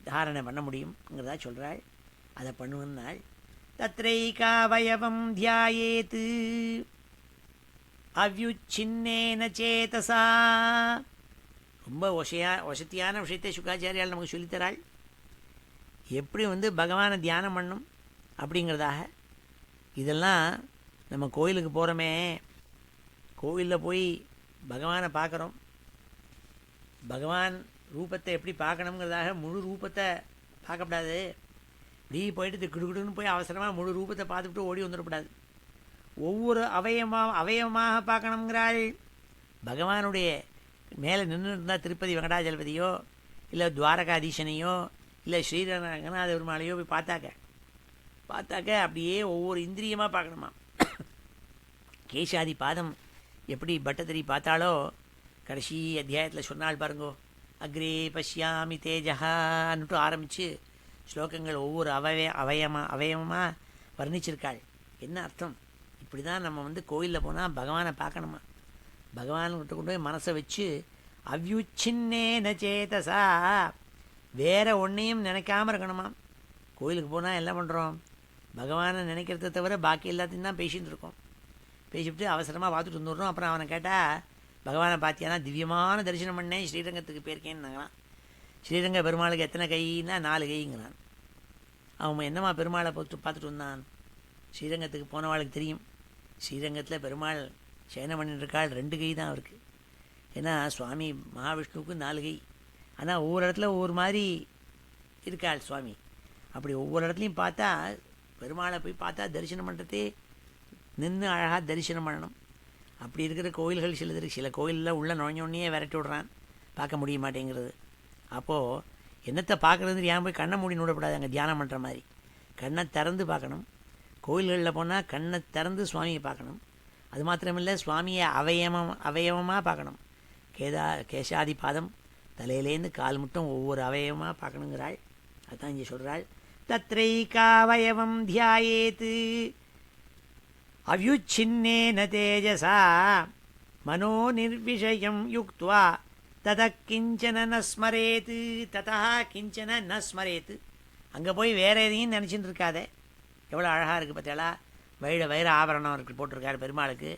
தாரணை பண்ண முடியுங்கிறதா சொல்கிறாள். அதை பண்ணுவனால் தத்ரைகாவயவம் தியாயேத்து அவ்யுச்சின்னேன சேதசா. ரொம்ப வசதியான விஷயத்தை சுகாச்சாரியால் நமக்கு சொல்லித்தராள். எப்படி பகவானை தியானம் பண்ணும் அப்படிங்கிறதாக. இதெல்லாம் நம்ம கோயிலுக்கு போகிறோமே, கோவிலில் போய் பகவானை பார்க்குறோம், பகவான் ரூபத்தை எப்படி பார்க்கணுங்கிறதாக முழு ரூபத்தை பார்க்கக்கூடாது. இப்படி போயிட்டு கிடுகிடுன்னு போய் அவசரமாக முழு ரூபத்தை பார்த்துக்கிட்டு ஓடி வந்துடக்கூடாது. ஒவ்வொரு அவயவமாக பார்க்கணுங்கிறாள். பகவானுடைய மேலே நின்று இருந்தால் திருப்பதி வெங்கடாஜலபதியோ இல்லை துவாரகாதீசனையோ இல்லை ஸ்ரீரங்கநாத பெருமாளையோ போய் பார்த்தாக்க அப்படியே ஒவ்வொரு இந்திரியமாக பார்க்கணுமா. கேசாதி பாதம் எப்படி பட்டத்திரி பார்த்தாலோ கடைசி அத்தியாயத்தில் சொன்னால் பாருங்கோ, அக்ரே பஷ்யாமி தேஜஹான்னுட்டு ஆரம்பித்து ஸ்லோகங்கள் ஒவ்வொரு அவயவமாக வர்ணிச்சிருக்காள். என்ன அர்த்தம், இப்படி தான் நம்ம கோயிலில் போனால் பகவானை பார்க்கணுமா. பகவான்கிட்ட கொண்டு போய் மனசை வச்சு அவ்யுச்சின்னேன சேதசா, வேறு ஒன்றையும் நினைக்காமல் இருக்கணுமா. கோயிலுக்கு போனால் என்ன பண்ணுறோம், பகவானை நினைக்கிறத தவிர பாக்கி எல்லாத்தையும் தான் பேசிகிட்டு இருக்கோம். பேசிவிட்டு அவசரமாக பார்த்துட்டு வந்துடுறோம். அப்புறம் அவனை கேட்டால் பகவானை பார்த்தியானா திவ்யமான தரிசனம் பண்ணேன், ஸ்ரீரங்கத்துக்கு போயிருக்கேன்னாங்களாம். ஸ்ரீரங்க பெருமாளுக்கு எத்தனை கைன்னா 4 கைங்கிறான். அவன் என்னம்மா பெருமாளை பார்த்துட்டு வந்தான். ஸ்ரீரங்கத்துக்கு போனவாளுக்கு தெரியும், ஸ்ரீரங்கத்தில் பெருமாள் சயனம் பண்ணிட்டுருக்காள், 2 கை தான் அவருக்கு. ஏன்னா சுவாமி மகாவிஷ்ணுவுக்கு 4 கை. ஆனால் ஒவ்வொரு இடத்துல ஒவ்வொரு மாதிரி இருக்காள் சுவாமி. அப்படி ஒவ்வொரு இடத்துலையும் பார்த்தா பெருமாளை போய் பார்த்தா தரிசனம் பண்ணுறதே நின்று அழகாக தரிசனம் பண்ணணும். அப்படி இருக்கிற கோயில்கள் சில கோயிலில் உள்ள நுழைஞ்சோடனே விரட்டி விட்றான், பார்க்க முடிய மாட்டேங்கிறது. அப்போது என்னத்தை பார்க்குறது, ஏன் போய் கண்ணை மூடி விடக்கூடாது, அங்கே தியானம் பண்ணுற மாதிரி கண்ணை திறந்து பார்க்கணும். கோயில்களில் போனால் கண்ணை திறந்து சுவாமியை பார்க்கணும். அது மாத்திரமில்லை, சுவாமியை அவயவமாக பார்க்கணும். கேசாதி பாதம் தலையிலேருந்து கால் மட்டும் ஒவ்வொரு அவயவமாக பார்க்கணுங்கிறாள். அதுதான் இங்கே சொல்கிறாள். தத்ரைகாவயவம் தியாயேத்து அவ்யுச்சின்னேன தேஜசா மனோ நிர்விஷயம் யுக்த்வா தத கிஞ்சன ந ஸ்மரேத்து. ததா கிஞ்சன ந ஸ்மரேத்து. அங்கே போய் வேறு எதையும் நினச்சிட்டு இருக்காதே. எவ்வளோ அழகாக இருக்குது பார்த்தியாளா, வைர ஆபரணம் அவருக்கு போட்டிருக்காள் பெருமாளுக்கு.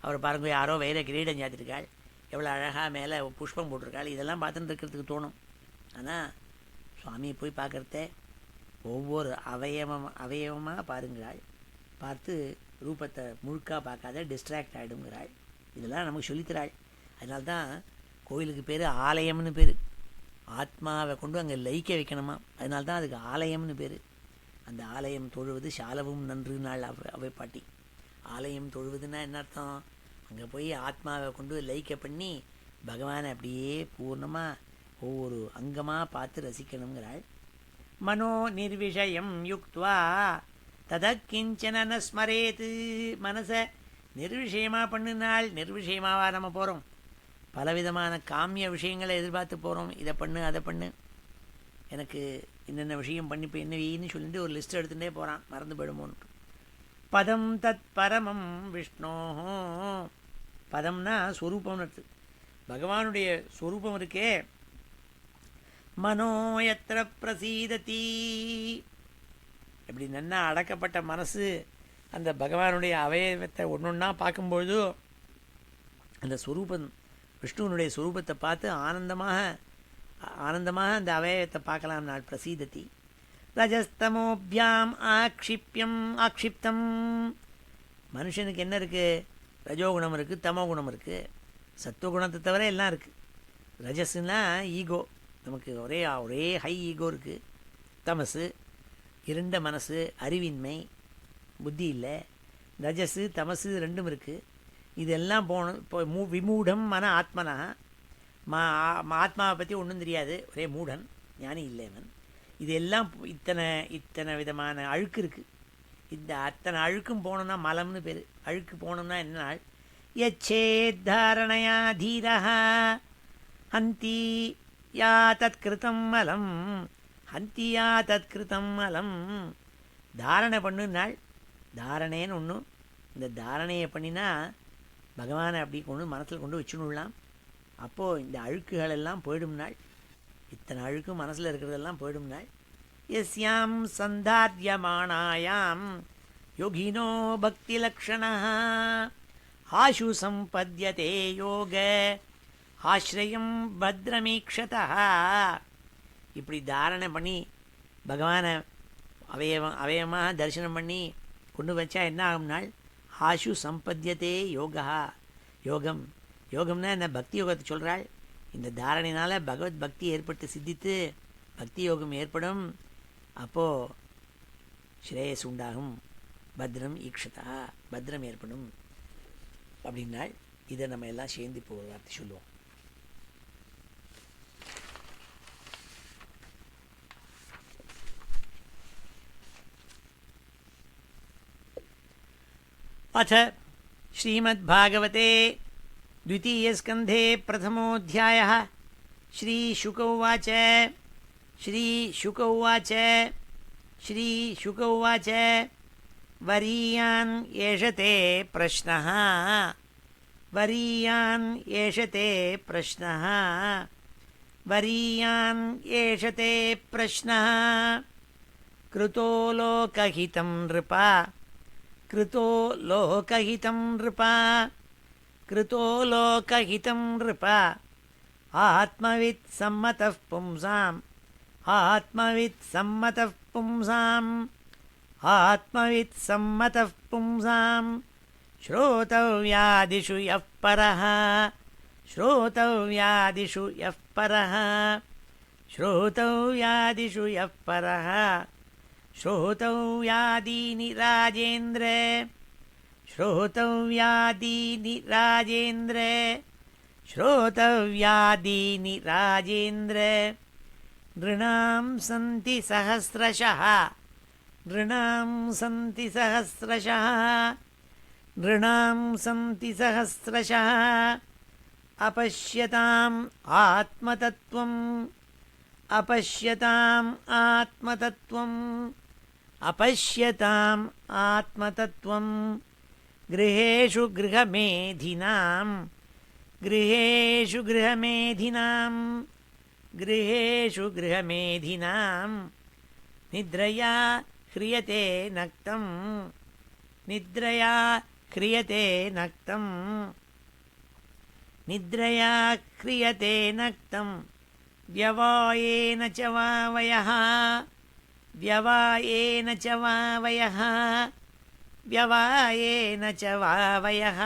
அவர் பாருங்க, யாரோ வைர கிரீடம் சாத்திருக்காள், எவ்வளோ அழகாக மேலே புஷ்பம் போட்டிருக்காள். இதெல்லாம் பார்த்துட்டு இருக்கிறதுக்கு தோணும். ஆனால் சுவாமியை போய் பார்க்குறத ஒவ்வொரு அவயவமாக பாருங்கிறாள். பார்த்து ரூபத்தை முழுக்காக பார்க்காத, டிஸ்ட்ராக்ட் ஆகிடுங்கிறாள். இதெல்லாம் நமக்கு சொல்லித்தராள். அதனால்தான் கோயிலுக்கு பேர் ஆலயம்னு பேர். ஆத்மாவை கொண்டு அங்கே லயிக்க வைக்கணுமா, அதனால்தான் அதுக்கு ஆலயம்னு பேர். அந்த ஆலயம் தொழுவது சாலவும் நன்று நாள் அவை பாட்டி. ஆலயம் தொழுவதுன்னா என்ன அர்த்தம், அங்கே போய் ஆத்மாவை கொண்டு லயிக்க பண்ணி பகவானை அப்படியே பூர்ணமாக ஒவ்வொரு அங்கமாக பார்த்து ரசிக்கணுங்கிறாள். மனோ நிர்விஷயம் யுக்த்வா தத கிஞ்சன ந ஸ்மரேத்து. மனசை நிர்விஷயமாக பண்ணினால், நிர்விஷயமாவா நம்ம போகிறோம், பலவிதமான காமிய விஷயங்களை எதிர்பார்த்து போகிறோம். இதை பண்ணு அதை பண்ணு, எனக்கு என்னென்ன விஷயம் பண்ணி இப்போ என்ன வெயின்னு சொல்லிட்டு ஒரு லிஸ்ட் எடுத்துகிட்டே போகிறான், மறந்து போயிடுமோன்ட்டு. பதம் தத் பரமம் விஷ்ணோ பதம்னா ஸ்வரூபம்னு அர்த்தம். பகவானுடைய ஸ்வரூபம் இருக்கே, மனோ யத்ர பிரசீததி, இப்படி நன்னா அடக்கப்பட்ட மனசு அந்த பகவானுடைய அவயவத்தை ஒன்றொன்னா பார்க்கும்பொழுது அந்த ஸ்வரூபம் விஷ்ணுவனுடைய ஸ்வரூபத்தை பார்த்து ஆனந்தமாக அந்த அவயவத்தை பார்க்கலாம். நாள் பிரசீததி. ரஜஸ்தமோபியாம் ஆக்ஷிப்தம், மனுஷனுக்கு என்ன இருக்குது? ரஜோகுணம் இருக்குது, தமோகுணம் இருக்குது. சத்துவகுணத்தை தவிர எல்லாம் இருக்குது. ரஜஸ்னா ஈகோ, நமக்கு ஒரே ஹை ஈகோ இருக்குது. தமசு இருண்ட மனசு, அறிவின்மை, புத்தி இல்லை. ரஜஸு தமசு ரெண்டும் இருக்குது. இதெல்லாம் போகணும். இப்போ விமூடம் மன ஆத்மனா, ஆத்மாவை பற்றி ஒன்றும் தெரியாது, ஒரே மூடன், ஞானி இல்லை அவன். இதெல்லாம் இத்தனை விதமான அழுக்கு இருக்குது. இந்த அத்தனை அழுக்கும் போனோம்னா மலம்னு பேர். அழுக்கு போனோம்னா என்ன நாள்? யச்சேத்தாரணையா தீரஹா ஹந்தி யா தத்கிருதம் மலம், ஹந்தி யா தத்கிருதம் மலம். தாரணை பண்ணுனாள். தாரணேன்னு ஒன்று. இந்த தாரணையை பண்ணினா பகவானை அப்படி கொண்டு மனசில் கொண்டு வச்சுடலாம். அப்போது இந்த அழுக்குகள் எல்லாம் போயிடும் நாள். இத்தனை அழுக்கும் மனசில் இருக்கிறதெல்லாம் போயிடும் நாள். யஸ்யாம் சந்தார்யமானாயாம் யோகினோ பக்தி லக்ஷணா ஆஷு சம்பத்யதே யோக ஆஸ்ரயம் பத்ரமீக்ஷதா. இப்படி தாரணை பண்ணி பகவானை அவயமாக தரிசனம் பண்ணி கொண்டு வச்சா என்ன ஆகும்னாள்? ஆஷு சம்பத்யதே யோகா. யோகம்னா என்ன? பக்தி யோகத்தை சொல்கிறாள். இந்த தாரணையினால் பகவத் பக்தி ஏற்பட்டு சித்தித்து பக்தி யோகம் ஏற்படும். அப்போது ஸ்ரேயஸ் உண்டாகும். பத்ரம் ஈக்ஷதா, பத்ரம் ஏற்படும் அப்படின்னாள். இதை நம்ம எல்லாம் சேர்ந்து இப்போ ஒரு வார்த்தை சொல்லுவோம். अथ श्रीमद्भागवते द्वितीयस्कन्धे प्रथमोऽध्यायः। श्रीशुक उवाच वरीयान् एष ते प्रश्नः कृतो लोकहितं नृप आत्मवित् सम्मतः पुंसाम् श्रोतव्यादिषु यः परः श्रोतव्यादीनि राजेन्द्र नृणां सन्ति सहस्रशः अपश्यताम् आत्मतत्त्वम् गृहेषु गृहमेधिनां निद्रया ह्रियते नक्तं व्यवायेन च वावयः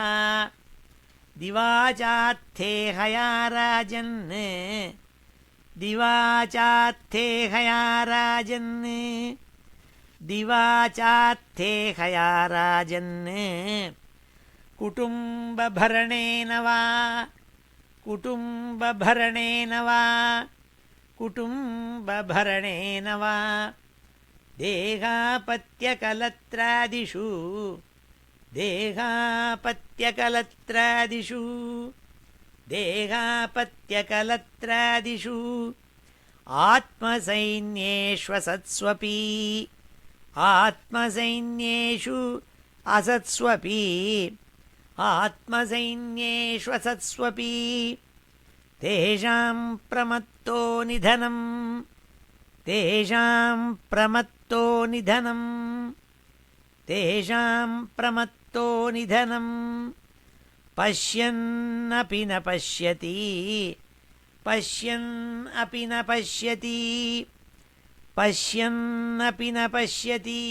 दिवाचार्थे हया राजन् कुटुम्बभरणेन वा देहापत्यकलत्रादिषु आत्मसैन्येषु असत्स्वपि आत्मसैन्येष्वसत्स्वपि तेषां प्रमत्तो निधनम् तेषां प्रमत्तो निधनम् तेषां प्रमत्तो निधनम् पश्यन्नपि न पश्यति पश्यन्नपि न पश्यति पश्यन्नपि न पश्यति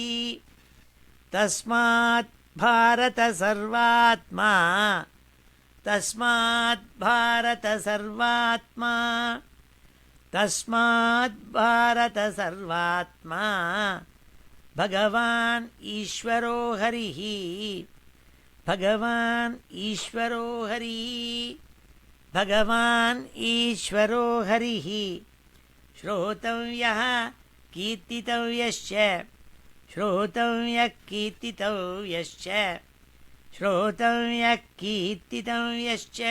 तस्मात् भारत सर्वात्मा तस्मात् भारत सर्वात्मा तस्मात् भारत सर्वात्मा भगवान् ईश्वरो हरिः भगवान् ईश्वरो हरिः भगवान् ईश्वरो हरिः श्रोतव्यः कीर्तितव्यश्च श्रोतव्यः कीर्तितव्यश्च श्रोतव्यः कीर्तितव्यश्च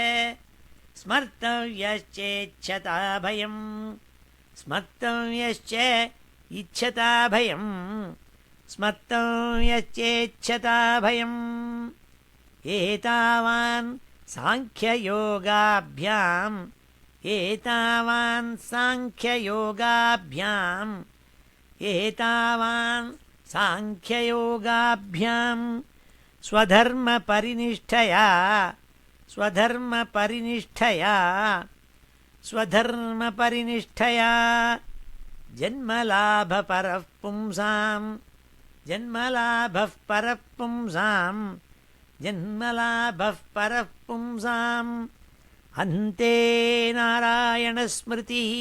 स्मर्तव्यश्चेच्छता भयम् स्मर्तव्यश्च इच्छता भयम् स्मर्तव्यश्चेच्छता भयम् एतावान् साङ्ख्ययोगाभ्याम् एतावान् साङ्ख्ययोगाभ्याम् एतावान् साङ्ख्ययोगाभ्याम् स्वधर्मपरिनिष्ठया स्वधर्मपरिनिष्ठया स्वधर्मपरिनिष्ठया जन्मलाभपरः पुंसाम् जन्मलाभः परः पुंसाम् जन्मलाभः परः पुंसाम् अन्ते नारायणस्मृतिः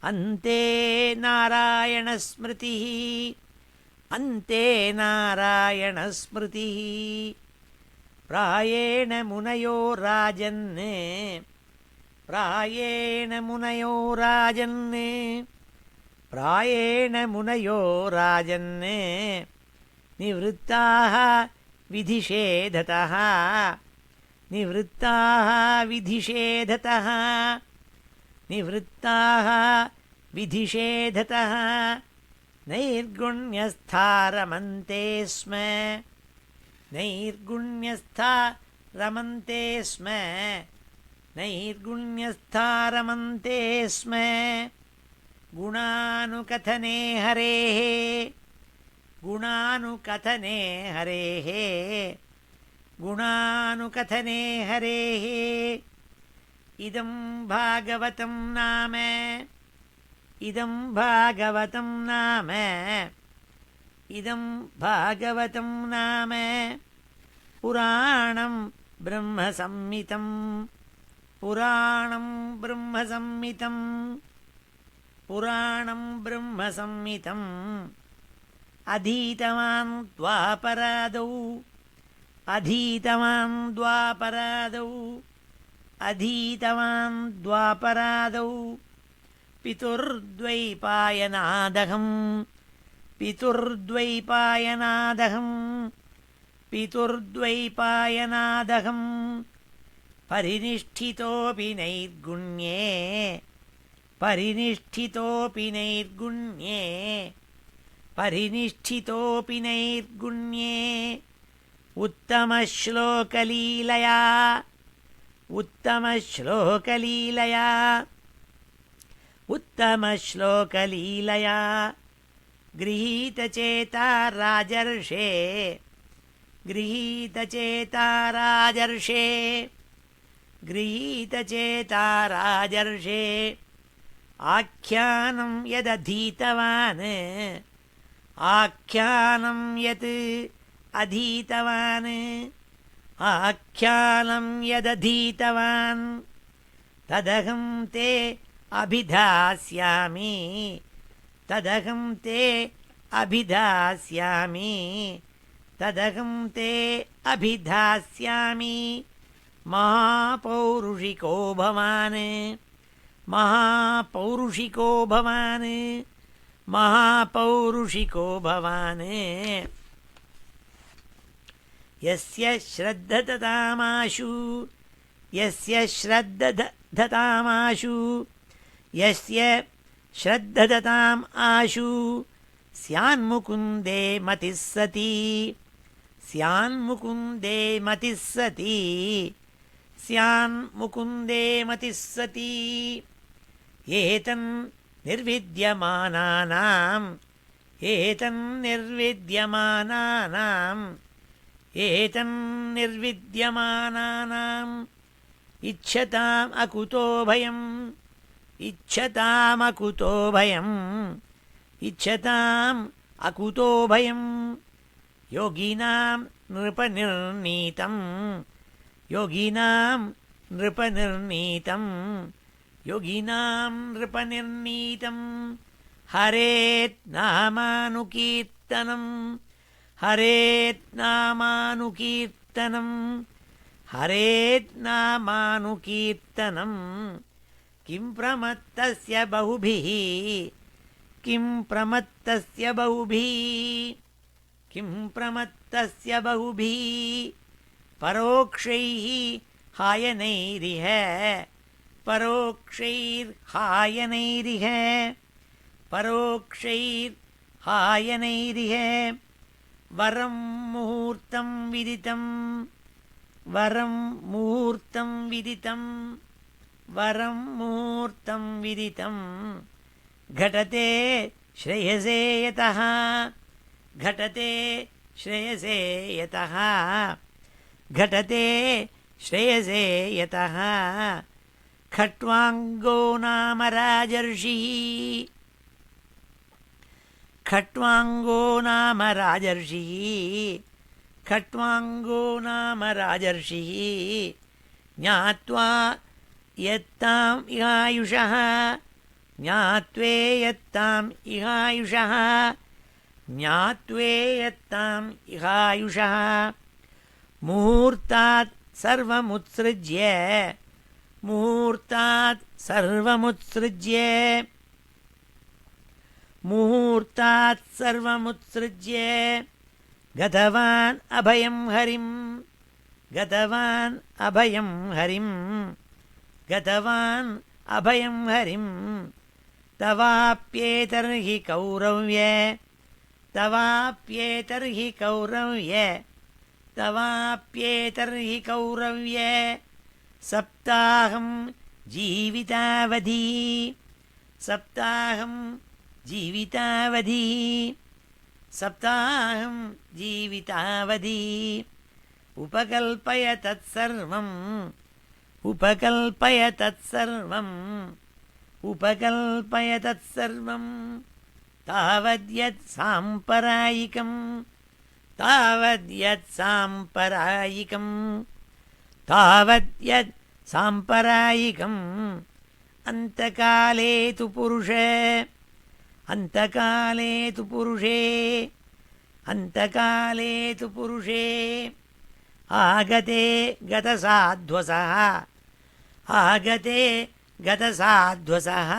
अन्ते नारायणस्मृतिः अन्ते नारायणस्मृतिः प्रायेण मुनयो राजन् प्रायेण मुनयो राजन् प्रायेण मुनयो राजन् निवृत्ताः विधिषेधतः निवृत्ताः विधिषेधतः निवृत्ताः विधिषेधतः नैर्गुण्यस्था रमन्ते स्म नैर्गुण्यस्था रमन्ते स्म नैर्गुण्यस्था रमन्ते स्म गुणानुकथने हरेः गुणानुकथने हरेः गुणानुकथने हरेः इदं भागवतं नाम इदं भागवतं नाम इदं भागवतं नाम पुराणं ब्रह्मसंहितं पुराणं ब्रह्मसंहितं पुराणं ब्रह्मसंहितम् अधीतवान् द्वापरादौ अधीतवान् द्वापरादौ अधीतवान् द्वापरादौ पितुर्द्वैपायनादहम् पितुर्द्वैपायनादहम् पितुर्द्वैपायनादहम् परिनिष्ठितोऽपि नैर्गुण्ये परिनिष्ठितोऽपि नैर्गुण्ये परिनिष्ठितोऽपि नैर्गुण्ये उत्तमश्लोकलीलया उत्तमश्लोकलीलया उत्तमश्लोकलीलया गृहीतचेता राजर्षे गृहीतचेता राजर्षे गृहीतचेता राजर्षे आख्यानं यदधीतवान् आख्यानं यत् अधीतवान् आख्यानं यदधीतवान् तदहं ते अभिधास्यामि तदहं ते अभिधास्यामि तदहं ते अभिधास्यामि महापौरुषिको भवान् महापौरुषिको भवान् महापौरुषिको भवान् यस्य श्रद्धतामाशु यस्य श्रद्धतामाशु यस्य श्रद्धताम् आशु स्यान्मुकुन्दे मतिः सती स्यान्मुकुन्दे मतिः सती स्यान्मुकुन्दे मतिः सती एतन्निर्विद्यमानानाम् एतन्निर्विद्यमानानाम् इच्छताम् अकुतो भयम् इच्छतामकुतो भयम् इच्छताम् अकुतो भयम् योगिनां नृपनिर्नीतं योगिनां नृपनिर्नीतं योगिनां नृपनिर्नीतं हरेत् नामानुकीर्तनं हरेत् नामानुकीर्तनं हरेत् नामानुकीर्तनं किं प्रमत्तस्य बहुभिः किं प्रमत्तस्य बहुभिः किं प्रमत्तस्य बहुभिः परोक्षैः हायनैरिह परोक्षैर्हायनैरिह परोक्षैर्हायनैरिह वरं मुहूर्तं विदितं वरं मुहूर्तं विदितं वरं मुहूर्तं विदितं घटते श्रेयसे यतः घटते श्रेयसे यतः घटते श्रेयसे यतः खट्वाङ्गो नाम राजर्षिः खट्वाङ्गो नाम राजर्षिः खट्वाङ्गो नाम राजर्षिः ज्ञात्वा यत्ताम् इहायुषः ज्ञात्वे यत्ताम् इहायुषः ज्ञात्वे यत्ताम् इहायुषः मुहूर्तात् सर्वमुत्सृज्य मुहूर्तात् सर्वमुत्सृज्य मुहूर्तात् सर्वमुत्सृज्य गतवान् अभयं हरिं गतवान् अभयं हरिं गतवान् अभयं हरिं तवाप्येतर्हि कौरव्य तवाप्येतर्हि कौरव्य तवाप्येतर्हि कौरव्य सप्ताहं जीवितावधि सप्ताहं जीवितावधि सप्ताहं जीवितावधि उपकल्पय तत्सर्वम् उपकल्पय तत्सर्वम् उपकल्पय तत्सर्वम् तावद्यत् साम्परायिकम् तावद्यत् साम्परायिकम् तावद्यत् साम्परायिकम् अन्तकाले तु पुरुषे अन्तकाले तु पुरुषे अन्तकाले तु पुरुषे आगते गतसाध्वसः आगते गतसाध्वसः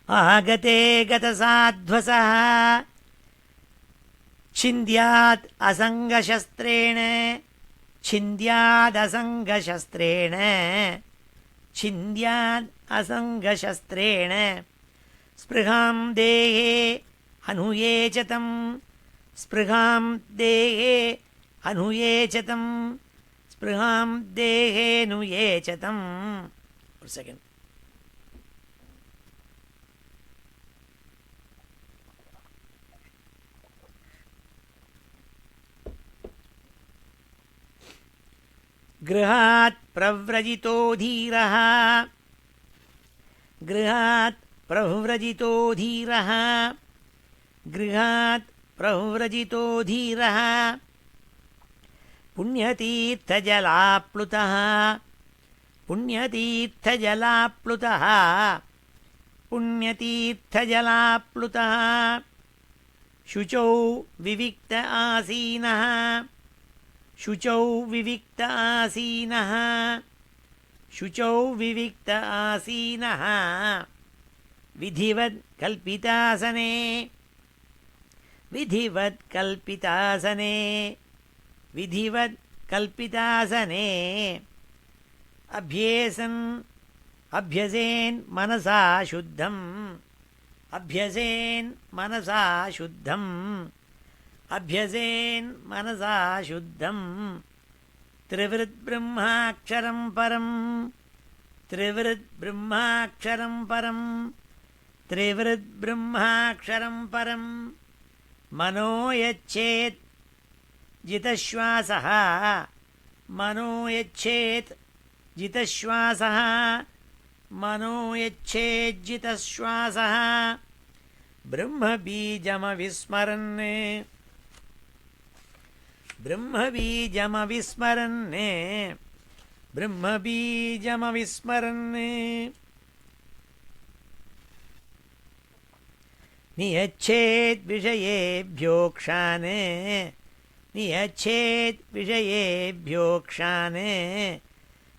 आगते गतसाध्वसः छिन्द्यात् असङ्गशस्त्रेण छिन्द्यादसङ्गशस्त्रेण छिन्द्यात् असङ्गशस्त्रेण स्पृहां देहे हनुये च तं स्पृहां देहे हनुये च तं स्पृहां देहे नुये च तं सेकेंड गृहात् प्रव्रजितो धीरः गृहात् प्रव्रजितो धीरः गृहात् प्रव्रजितो धीरः पुण्यतीर्थजलाप्लुतः पुण्यतीर्थजलाप्लुतः पुण्यतीर्थजलाप्लुतः शुचौ विविक्त आसीनः शुचौ विविक्त आसीनः शुचौ विविक्त आसीनः विधिवत् कल्पितासने विधिवत् कल्पितासने विधिवत् कल्पितासने अभ्येसन् अभ्यसेन् मनसा शुद्धम् अभ्यसेन् मनसा शुद्धम् அபியசேன் மனசா சுத்தம் திரிவிருத் பிரம்மாட்சரம் பரம் திரிவிருத் பிரம்மாட்சரம் பரம் திரிவிருத் பிரம்மாட்சரம் பரம் மனோ யச்சேத் ஜிதஸ்வாசः மனோ யச்சேத் ஜிதஸ்வாசः மனோ யச்சேத் ஜிதஸ்வாசः பிரம்மபீஜமவிஸ்மரன் பிரம்மபீஜமவிஸ்மரன் பிரம்மபீஜமவிஸ்மரன் நியச்சேத் விஷயேभ्योक्षान् நியச்சேத் விஷயேभ्योक्षान्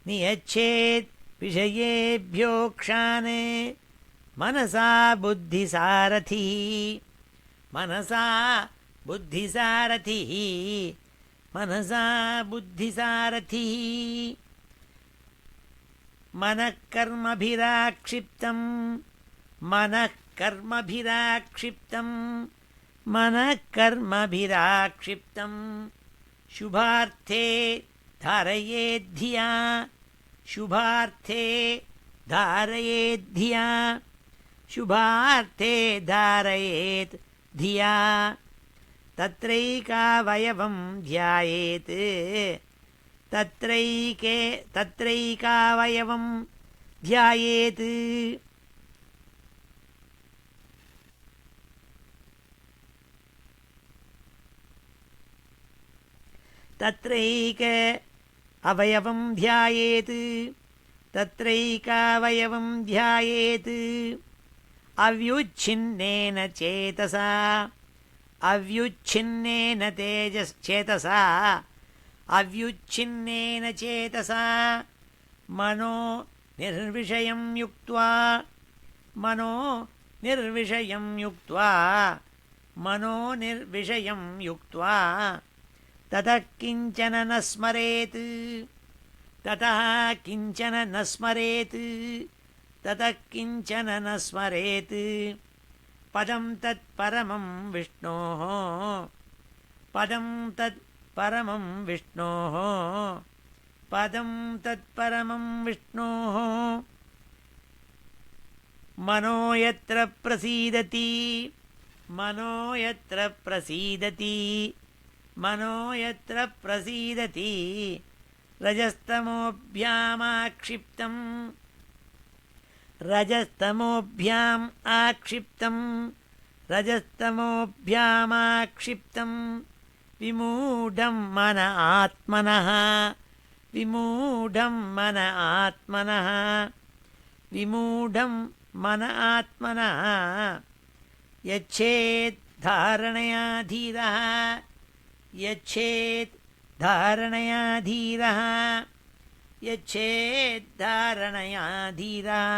நியச்சேத் விஷயேभ्योक्षान् मनसा बुद्धिसारथी मनसा बुद्धिसारथी मनसा बुद्धिसारथी मनः कर्मभिराक्षिप्तं मनः कर्मभिराक्षिप्तं मनः कर्मभिराक्षिप्तं शुभार्थे धारयेद्धिया शुभार्थे धारयेद्धिया शुभार्थे धारयेत् धिया तत्रैकावयवं ध्यायेत् तत्रैकावयवं ध्यायेत् तत्रैक अवयवं ध्यायेत् तत्रैकावयवं ध्यायेत् अव्युच्छिन्नेन चेतसा अव्युच्छिन्नेन चेतसा अव्युच्छिन्नेन चेतसा मनो निर्विषयं युक्त्वा मनो निर्विषयं युक्त्वा मनो निर्विषयं युक्त्वा ततः किञ्चन न स्मरेत् ततः किञ्चन न स्मरेत् ततः किञ्चन न स्मरेत् पदं तत्परमं विष्णोः पदं तत्परमं विष्णोः पदं तत्परमं विष्णोः मनो यत्र प्रसीदति मनो यत्र प्रसीदति मनो यत्र प्रसीदति रजस्तमोभ्यामाक्षिप्तं रजस्तमोभ्याम् आक्षिप्तं रजस्तमोभ्यामाक्षिप्तं विमूढं मन आत्मनः विमूढं मन आत्मनः विमूढं मन आत्मनः यच्छेत् धारणया धीरः यच्छेत् धारणया धीरः यच्छेत् धारणया धीरः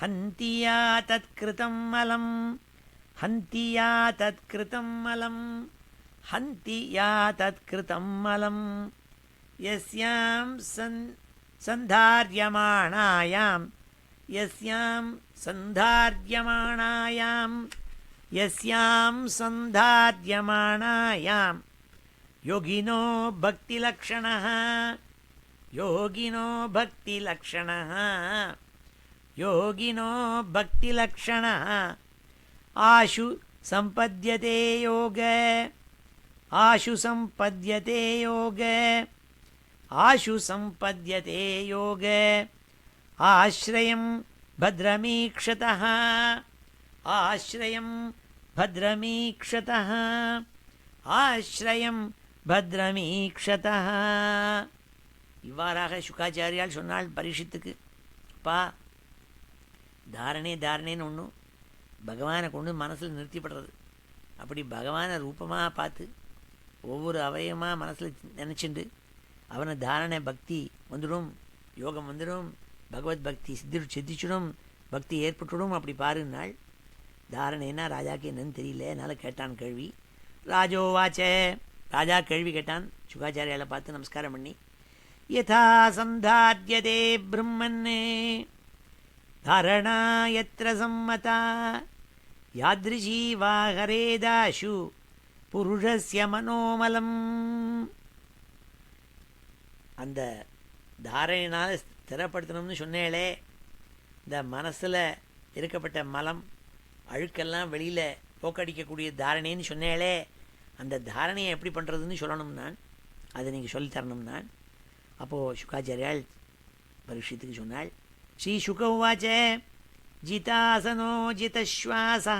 हन्ति या तत्कृतं मलं हन्ति या तत्कृतं मलं हन्ति या तत्कृतं मलं यस्यां सन्धार्यमाणायां यस्यां सन्धार्यमाणायां यस्यां सन्धार्यमाणायां योगिनो भक्तिलक्षणः योगिनो भक्तिलक्षणः योगिनो भक्तिलक्षणः आशु सम्पद्यते योग आशु सम्पद्यते योग आशु सम्पद्यते योग आश्रयं भद्रमीक्षतः आश्रयं भद्रमीक्षतः ஆஸ்ரயம் பத்ரமீக்ஷதா. இவ்வாறாக சுகாச்சாரியால் சொன்னால் பரீட்சித்துக்கு, அப்பா தாரணேன்னு ஒன்று பகவானை கொண்டு மனசில் நிறுத்திப்படுறது. அப்படி பகவானை ரூபமாக பார்த்து ஒவ்வொரு அவயமாக மனசில் நினச்சிண்டு அவனை தாரணை பக்தி வந்துடும், யோகம் வந்துடும், பகவத் பக்தி சித்திச்சிடும், பக்தி ஏற்பட்டுடும். அப்படி பாருன்னாள். தாரணைன்னா ராஜாக்கு என்னன்னு தெரியல, அதனால் கேட்டான் கேள்வி. ராஜோவாச்ச, ராஜா கேள்வி கேட்டான். சுகாச்சாரியால பார்த்து நமஸ்காரம் பண்ணி, யதா சந்தார்யதே பிரம்மன்னே தாரணா யத்ர சம்மதா யாத்ரிஷீ வா ஹரேதாஷு புருஷஸ்ய மனோமலம். அந்த தாரணையினால் ஸ்திரப்படுத்தணும்னு சொன்னேளே, இந்த மனசில் இருக்கப்பட்ட மலம் அழுக்கெல்லாம் வெளியில் போக்கடிக்கக்கூடிய தாரணைன்னு சொன்னேளே, அந்த தாரணையை எப்படி பண்ணுறதுன்னு சொல்லணும் நான், அதை நீங்கள் சொல்லித்தரணும் நான். அப்போது சுகாச்சாரியால் பரீட்சித்துக்கு சொன்னாள். ஸ்ரீ சுக உவாச்ச ஜிதாசனோ ஜிதஸ்வாசா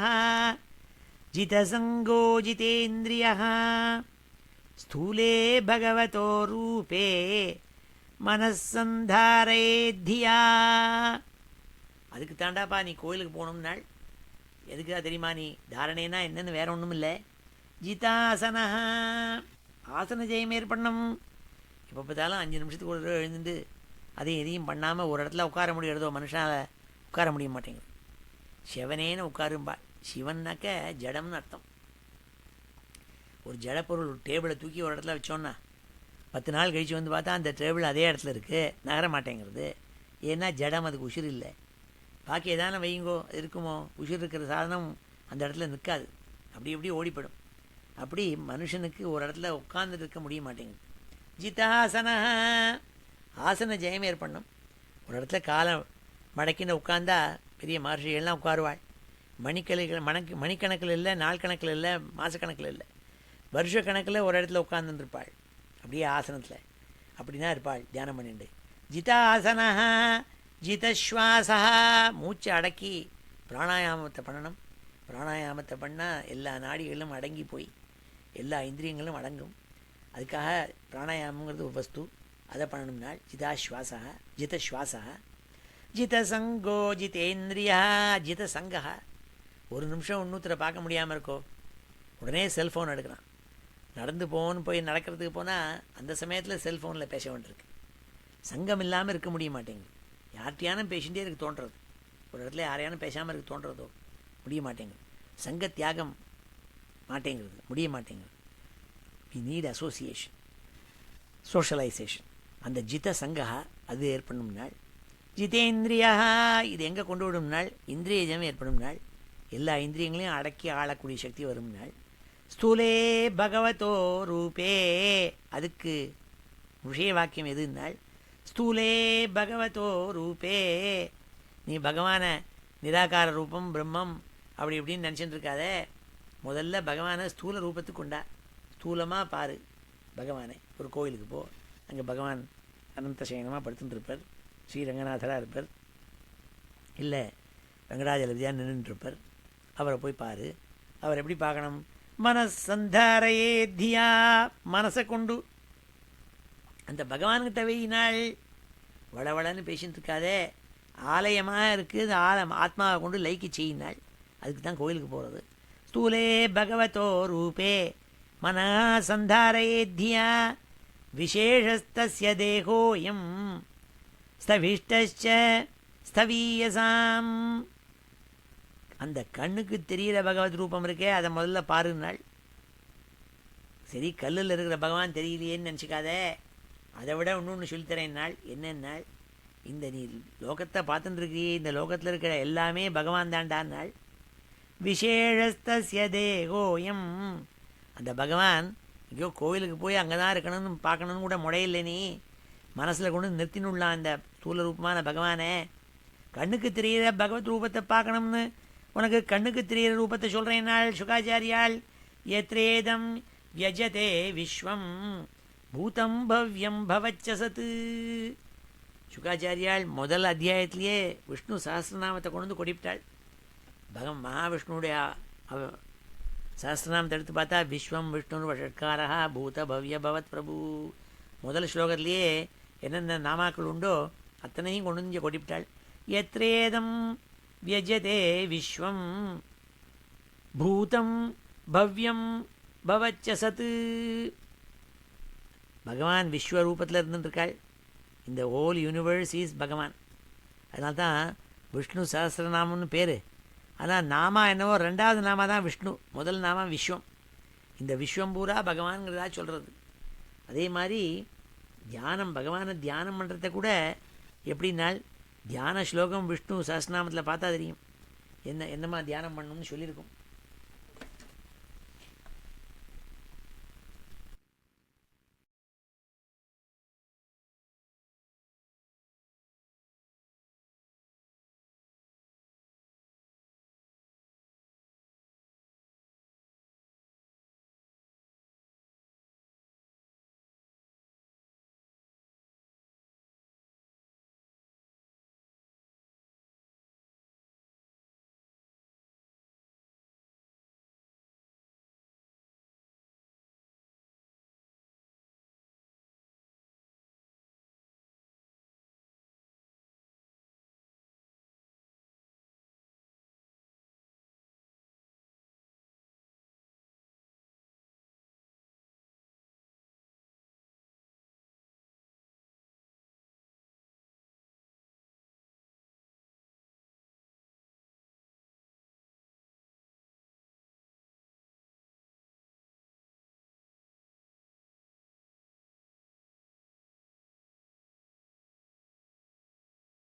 ஜிதசங்கோ ஜிதேந்திரியः ஸ்தூலே பகவதோ ரூபே மனசந்தாரேத்தியா. அதுக்கு தாண்டாப்பா நீ கோயிலுக்கு போகணும்னாள். எதுக்காக தெரியுமா? நீ தாரணேனா என்னன்னு வேற ஒன்றும் இல்லை. ஜிதாசனா, ஆசன ஜெயம் ஏற்படணும். எப்போ பார்த்தாலும் 5 நிமிஷத்துக்கு ஒரு தடவை எழுந்துட்டு அதையும் எதையும் பண்ணாமல் ஒரு இடத்துல உட்கார முடியறதோ மனுஷனால் உட்கார முடிய மாட்டேங்குது. சிவனேன்னு உட்காரும்பா. சிவன்னாக்க ஜடம்னு அர்த்தம். ஒரு ஜடப்பொருள் டேபிளை தூக்கி ஒரு இடத்துல வச்சோன்னா 10 நாள் கழித்து வந்து பார்த்தா அந்த டேபிள் அதே இடத்துல இருக்குது, நகர மாட்டேங்கிறது. ஏன்னா ஜடம், அதுக்கு உசிர் இல்லை. பாக்கி எதான வையுங்கோ அது இருக்குமோ, உசிர் இருக்கிற சாதனம் அந்த இடத்துல நிற்காது, அப்படி இப்படி ஓடிப்படும். அப்படி மனுஷனுக்கு ஒரு இடத்துல உட்கார்ந்துட்டு இருக்க முடிய மாட்டேங்குது. ஜிதாசன, ஆசன ஜெயம் ஏற்படணும். ஒரு இடத்துல காலை மடக்கின்னு உட்காந்தா பெரிய மகர்ஷிகள்லாம் உட்காருவாள். மணிக்கணக்கில் இல்லை, நாள் கணக்கில் இல்லை, மாதக்கணக்கில் இல்லை, வருஷ கணக்கில் ஒரு இடத்துல உட்காந்துருப்பாள். அப்படியே ஆசனத்தில் அப்படின்னா இருப்பாள் தியானம் பண்ணிட்டு. ஜிதாசனா ஜிதஸ்வாசா, மூச்சை அடக்கி பிராணாயாமத்தை பண்ணணும். பிராணாயாமத்தை பண்ணால் எல்லா நாடிகளும் அடங்கி போய் எல்லா இந்திரியங்களும் அடங்கும். அதுக்காக பிராணாயாமங்கிறது ஒரு வஸ்து, அதை பண்ணணும்னால் ஜிதாஸ்வாசா ஜிதஸ்வாசா. ஜிதசங்கோ ஜிதேந்திரியா ஜிதசங்கா. ஒரு நிமிஷம் இன்னொருத்தரை பார்க்க முடியாமல் இருக்கோ, உடனே செல்ஃபோன் எடுக்கிறான். நடந்து போகணுன்னு போய் நடக்கிறதுக்கு போனால் அந்த சமயத்தில் செல்ஃபோனில் பேச வேண்டியிருக்கு. சங்கம் இல்லாமல் இருக்க முடிய மாட்டேங்குது. யார்கிட்டையானும் பேசிகிட்டே இருக்கு தோன்றது, ஒரு இடத்துல யாரையானும் பேசாமல் இருக்க தோன்றதோ முடிய மாட்டேங்குது. சங்க தியாகம் மாட்டேங்கிறது, முடிய மாட்டேங்குது. We need association, socialisation. அந்த ஜித சங்கா அது ஏற்படணும்னால். ஜிதேந்திரியா, இது எங்கே கொண்டு விடும்னால் இந்திரியஜம் ஏற்படும்னால், எல்லா இந்திரியங்களையும் அடக்கி ஆளக்கூடிய சக்தி வரும்னால். ஸ்தூலே பகவதோ ரூபே, அதுக்கு விஷய வாக்கியம் எதுனால் ஸ்தூலே பகவதோ ரூபே. நீ பகவானை நிராகார ரூபம் பிரம்மம் அப்படி இப்படின்னு நினச்சிட்டு இருக்காதே. முதல்ல பகவானை ஸ்தூல ரூபத்துக்கு உண்டா, ஸ்தூலமாக பாரு பகவானை. ஒரு கோயிலுக்கு போ, அங்கே பகவான் அனந்த சயனமாக படுத்துட்டு இருப்பார், ஸ்ரீரங்கநாதராக இருப்பார், இல்லை வெங்கடாஜலபதியாக நின்றுட்டுருப்பார். அவரை போய் பாரு. அவர் எப்படி பார்க்கணும்? மனசந்தாரையே தியா, மனசை கொண்டு அந்த பகவானுக்கிட்ட வெயினாள். வளவளன்னு பேசிட்டு இருக்காதே, ஆலயமாக இருக்குது, ஆத்மாவை கொண்டு லைக்கு செய்யினாள். அதுக்கு தான் கோயிலுக்கு போகிறது. ஸ்தூலே பகவதோ ரூபே மனசந்தாரயேத்தியா விசேஷஸ்தஸ்ய தேகோயம் ஸ்தவிஷ்டச்ச ஸ்தவீயசாம். அந்த கண்ணுக்கு தெரிகிற பகவத் ரூபம் இருக்கே, அதை முதல்ல பாருனாள். சரி, கல்லில் இருக்கிற பகவான் தெரியலையேன்னு நினச்சிக்காதே, அதை விட இன்னொன்று சொல்லித்தரேன் நாள். என்னென்னால், இந்த நீ லோகத்தை பார்த்துட்டு இருக்கியே, இந்த லோகத்தில் இருக்கிற எல்லாமே பகவான் தாண்டான்னாள். விசேஷஸ்தஸ்ய தேகோயம், அந்த பகவான் எங்கேயோ கோவிலுக்கு போய் அங்கே தான் இருக்கணும்னு பார்க்கணுன்னு கூட முடையில்லை. நீ மனசில் கொண்டு நிறுத்தினுள்ளான் அந்த ஸ்தூல ரூபமான பகவானே. கண்ணுக்கு தெரிகிற பகவத் ரூபத்தை பார்க்கணும்னு உனக்கு கண்ணுக்கு தெரிகிற ரூபத்தை சொல்கிறேன்னாள் சுகாச்சாரியாள். எத்ரேதம் யஜதே விஸ்வம் பூதம் பவ்யம் பவச்சசத்து. சுகாச்சாரியாள் முதல் அத்தியாயத்திலேயே விஷ்ணு சஹஸ்ரநாமத்தை கொண்டு வந்து கொடிவிட்டாள். மகாவிஷ்ணுடைய சஹஸ்ரநாமத்தை எடுத்து பார்த்தா விஸ்வம் விஷ்ணு வஷட்காரா பூத பவ்ய பவத் பிரபு. முதல் ஸ்லோகத்திலேயே என்னென்ன நாமாக்கள் உண்டோ அத்தனையும் கொண்டு வந்து கொடிவிட்டாள். எத்ரேதம் வியஜதே விஸ்வம் பூதம் பவ்யம் பவச்சசத்து. பகவான் விஸ்வரூபத்தில் இருந்துருக்காள். இந்த ஹோல் யூனிவர்ஸ் இஸ் பகவான். அதனால தான் விஷ்ணு சஹஸ்ரநாமம்னு பேர். ஆனால் நாமா என்னவோ 2வது நாமா தான் விஷ்ணு, முதல் நாமா விஸ்வம். இந்த விஸ்வம் பூரா பகவான்கிறதா சொல்கிறது. அதே மாதிரி தியானம், பகவானை தியானம் பண்ணுறத கூட எப்படின்னால் தியான ஸ்லோகம் விஷ்ணு சஹஸ்ரநாமத்தில் பார்த்தா தெரியும் என்னம்மா தியானம் பண்ணணும்னு சொல்லியிருக்கும்.